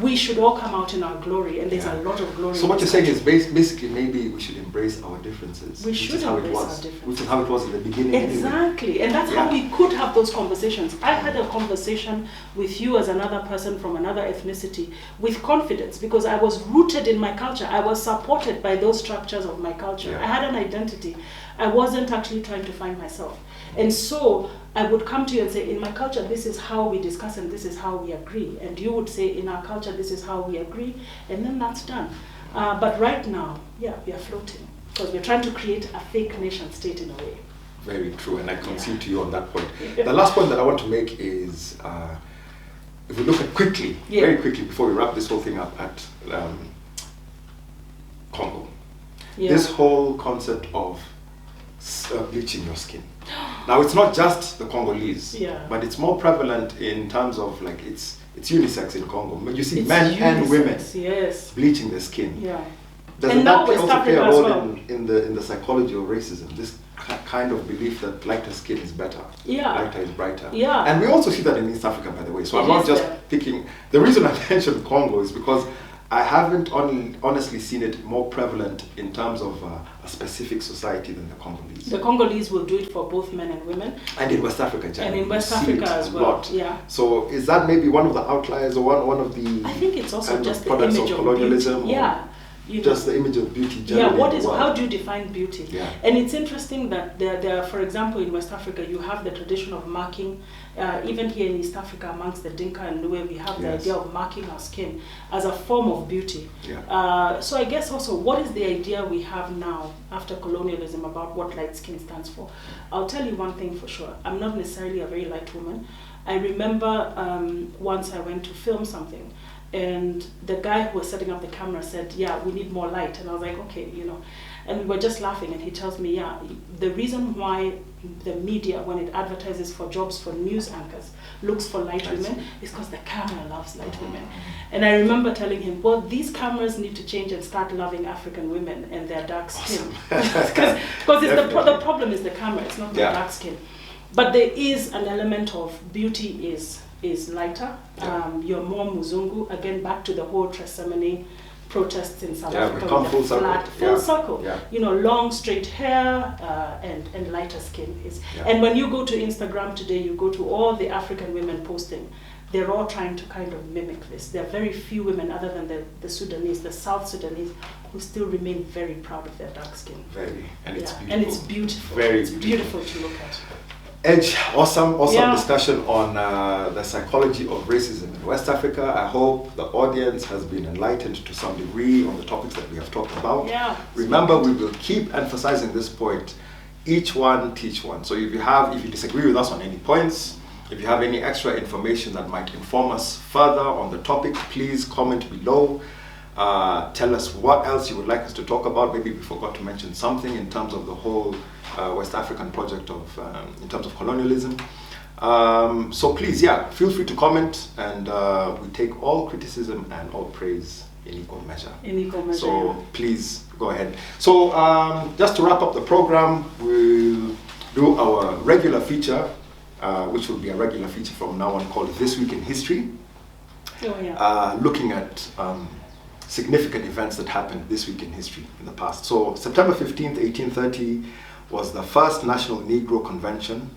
[SPEAKER 2] We should all come out in our glory, and there's a lot of glory.
[SPEAKER 1] So what you're saying is basically maybe we should embrace our differences.
[SPEAKER 2] We should embrace our differences.
[SPEAKER 1] Which is how it was in the beginning.
[SPEAKER 2] Exactly, and that's how we could have those conversations. I had a conversation with you as another person from another ethnicity with confidence, because I was rooted in my culture. I was supported by those structures of my culture. I had an identity. I wasn't actually trying to find myself. And so I would come to you and say, in my culture, this is how we discuss and this is how we agree. And you would say, in our culture, this is how we agree. And then that's done. But right now, we are floating, because we're trying to create a fake nation state in a way.
[SPEAKER 1] Very true, and I concede to you on that point. The last point that I want to make is, if we look at very quickly, before we wrap this whole thing up, at Congo. This whole concept of bleaching your skin. Now, it's not just the Congolese, but it's more prevalent in terms of like it's unisex in Congo. You see men and women bleaching their skin. Doesn't
[SPEAKER 2] now
[SPEAKER 1] that
[SPEAKER 2] West
[SPEAKER 1] also play a
[SPEAKER 2] Africa as
[SPEAKER 1] role
[SPEAKER 2] well.
[SPEAKER 1] in the psychology of racism? This kind of belief that lighter skin is better, lighter is brighter.
[SPEAKER 2] Yeah.
[SPEAKER 1] And we also see that in East Africa, by the way. So
[SPEAKER 2] It
[SPEAKER 1] I'm not
[SPEAKER 2] is
[SPEAKER 1] just
[SPEAKER 2] there.
[SPEAKER 1] picking. The reason I mentioned Congo is because I haven't honestly seen it more prevalent in terms of a specific society than the Congolese.
[SPEAKER 2] The Congolese will do it for both men and women.
[SPEAKER 1] And in West Africa, generally.
[SPEAKER 2] And in West
[SPEAKER 1] you see
[SPEAKER 2] Africa
[SPEAKER 1] it
[SPEAKER 2] as
[SPEAKER 1] a
[SPEAKER 2] well.
[SPEAKER 1] lot.
[SPEAKER 2] Yeah.
[SPEAKER 1] So is that maybe one of the outliers or one of the
[SPEAKER 2] I think it's also
[SPEAKER 1] kind
[SPEAKER 2] just
[SPEAKER 1] of
[SPEAKER 2] the
[SPEAKER 1] products
[SPEAKER 2] image
[SPEAKER 1] of
[SPEAKER 2] of
[SPEAKER 1] colonialism?
[SPEAKER 2] beauty. Yeah. You know,
[SPEAKER 1] Just the image of beauty generally.
[SPEAKER 2] yeah, what
[SPEAKER 1] in
[SPEAKER 2] is,
[SPEAKER 1] the world?
[SPEAKER 2] how do you define beauty?
[SPEAKER 1] Yeah.
[SPEAKER 2] And it's interesting that there, for example, in West Africa, you have the tradition of marking, even here in East Africa, amongst the Dinka and Nuer, we have the idea of marking our skin as a form of beauty.
[SPEAKER 1] Yeah.
[SPEAKER 2] So I guess also, what is the idea we have now, after colonialism, about what light skin stands for? I'll tell you one thing for sure. I'm not necessarily a very light woman. I remember once I went to film something, and the guy who was setting up the camera said, yeah, we need more light. And I was like, okay, you know. And we were just laughing, and he tells me, yeah, the reason why the media, when it advertises for jobs for news anchors, looks for light women is because the camera loves light women. And I remember telling him, well, these cameras need to change and start loving African women and their dark skin. Because the problem is the camera, it's not the dark skin. But there is an element of beauty is lighter. You're more Muzungu. Again, back to the whole Tresemene protests in South Africa.
[SPEAKER 1] We come
[SPEAKER 2] with
[SPEAKER 1] full
[SPEAKER 2] the
[SPEAKER 1] circle.
[SPEAKER 2] flat, full circle.
[SPEAKER 1] Yeah.
[SPEAKER 2] You know, long straight hair and lighter skin. And when you go to Instagram today, you go to all the African women posting. They're all trying to kind of mimic this. There are very few women, other than the Sudanese, the South Sudanese, who still remain very proud of their dark skin.
[SPEAKER 1] Very, and it's beautiful.
[SPEAKER 2] And it's beautiful.
[SPEAKER 1] Very
[SPEAKER 2] it's beautiful to look at.
[SPEAKER 1] Edge, awesome discussion on the psychology of racism in West Africa. I hope the audience has been enlightened to some degree on the topics that we have talked about.
[SPEAKER 2] Yeah.
[SPEAKER 1] Remember, we will keep emphasizing this point. Each one, teach one. So if you disagree with us on any points, if you have any extra information that might inform us further on the topic, please comment below. Tell us what else you would like us to talk about. Maybe we forgot to mention something in terms of the whole West African project in terms of colonialism. So please, feel free to comment, and we take all criticism and all praise in equal measure. So please go ahead. So just to wrap up the program, we'll do our regular feature, which will be a regular feature from now on, called This Week in History. Looking at significant events that happened this week in history in the past. So September 15th, 1830 was the first National Negro Convention.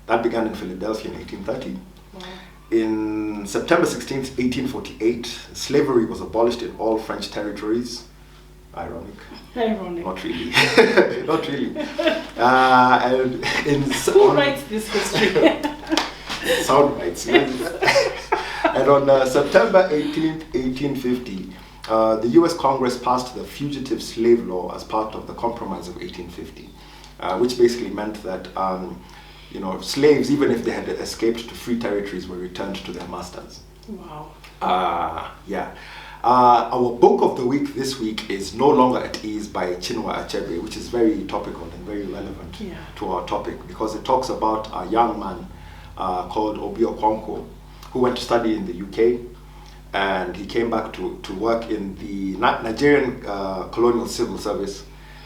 [SPEAKER 1] That began in Philadelphia in 1830.
[SPEAKER 2] Wow.
[SPEAKER 1] In September 16th, 1848, slavery was abolished in all French territories. Ironic. Not really. Not really. And
[SPEAKER 2] who writes this history?
[SPEAKER 1] Sound bites. And on September 18th, 1850, the US Congress passed the Fugitive Slave Law as part of the Compromise of 1850, which basically meant that slaves, even if they had escaped to free territories, were returned to their masters.
[SPEAKER 2] Wow.
[SPEAKER 1] Our book of the week this week is No Longer at Ease by Chinua Achebe, which is very topical and very relevant to our topic, because it talks about a young man called Obi Okonkwo, who went to study in the UK, and he came back to work in the Nigerian colonial civil service.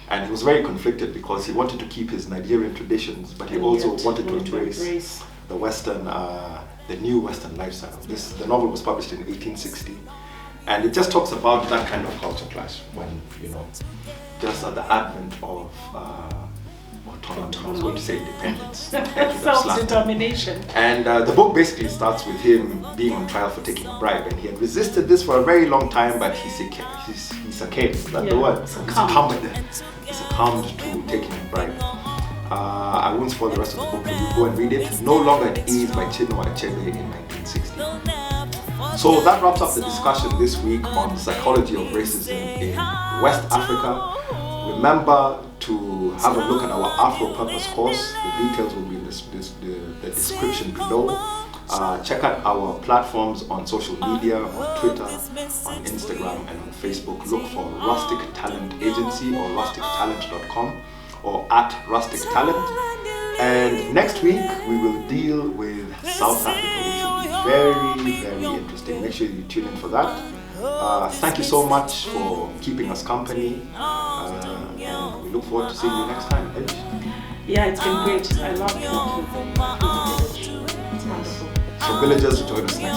[SPEAKER 1] And he was very conflicted because he wanted to keep his Nigerian traditions, but he also wanted to embrace the Western, the new Western lifestyle. The novel was published in 1860, and it just talks about that kind of culture clash when, just at the advent of autonomy, I was going to say independence,
[SPEAKER 2] self-determination.
[SPEAKER 1] And the book basically starts with him being on trial for taking a bribe, and he had resisted this for a very long time, but he succumbed. That's the word. He succumbed to taking a bribe. I won't spoil the rest of the book, but you go and read it. No Longer at Ease by Chinua Achebe in 1960. So that wraps up the discussion this week on the psychology of racism in West Africa. Remember to have a look at our Afro Purpose course. The details will be in the description below. Check out our platforms on social media, on Twitter, on Instagram, and on Facebook. Look for Rustic Talent Agency or rustictalent.com or at Rustic Talent. And next week we will deal with South Africa, which will be very, very interesting. Make sure you tune in for that. Thank you so much for keeping us company. And we look forward to seeing you next time.
[SPEAKER 2] Yeah, it's been great. I love going to the village. It's wonderful.
[SPEAKER 1] So villagers, join us next time.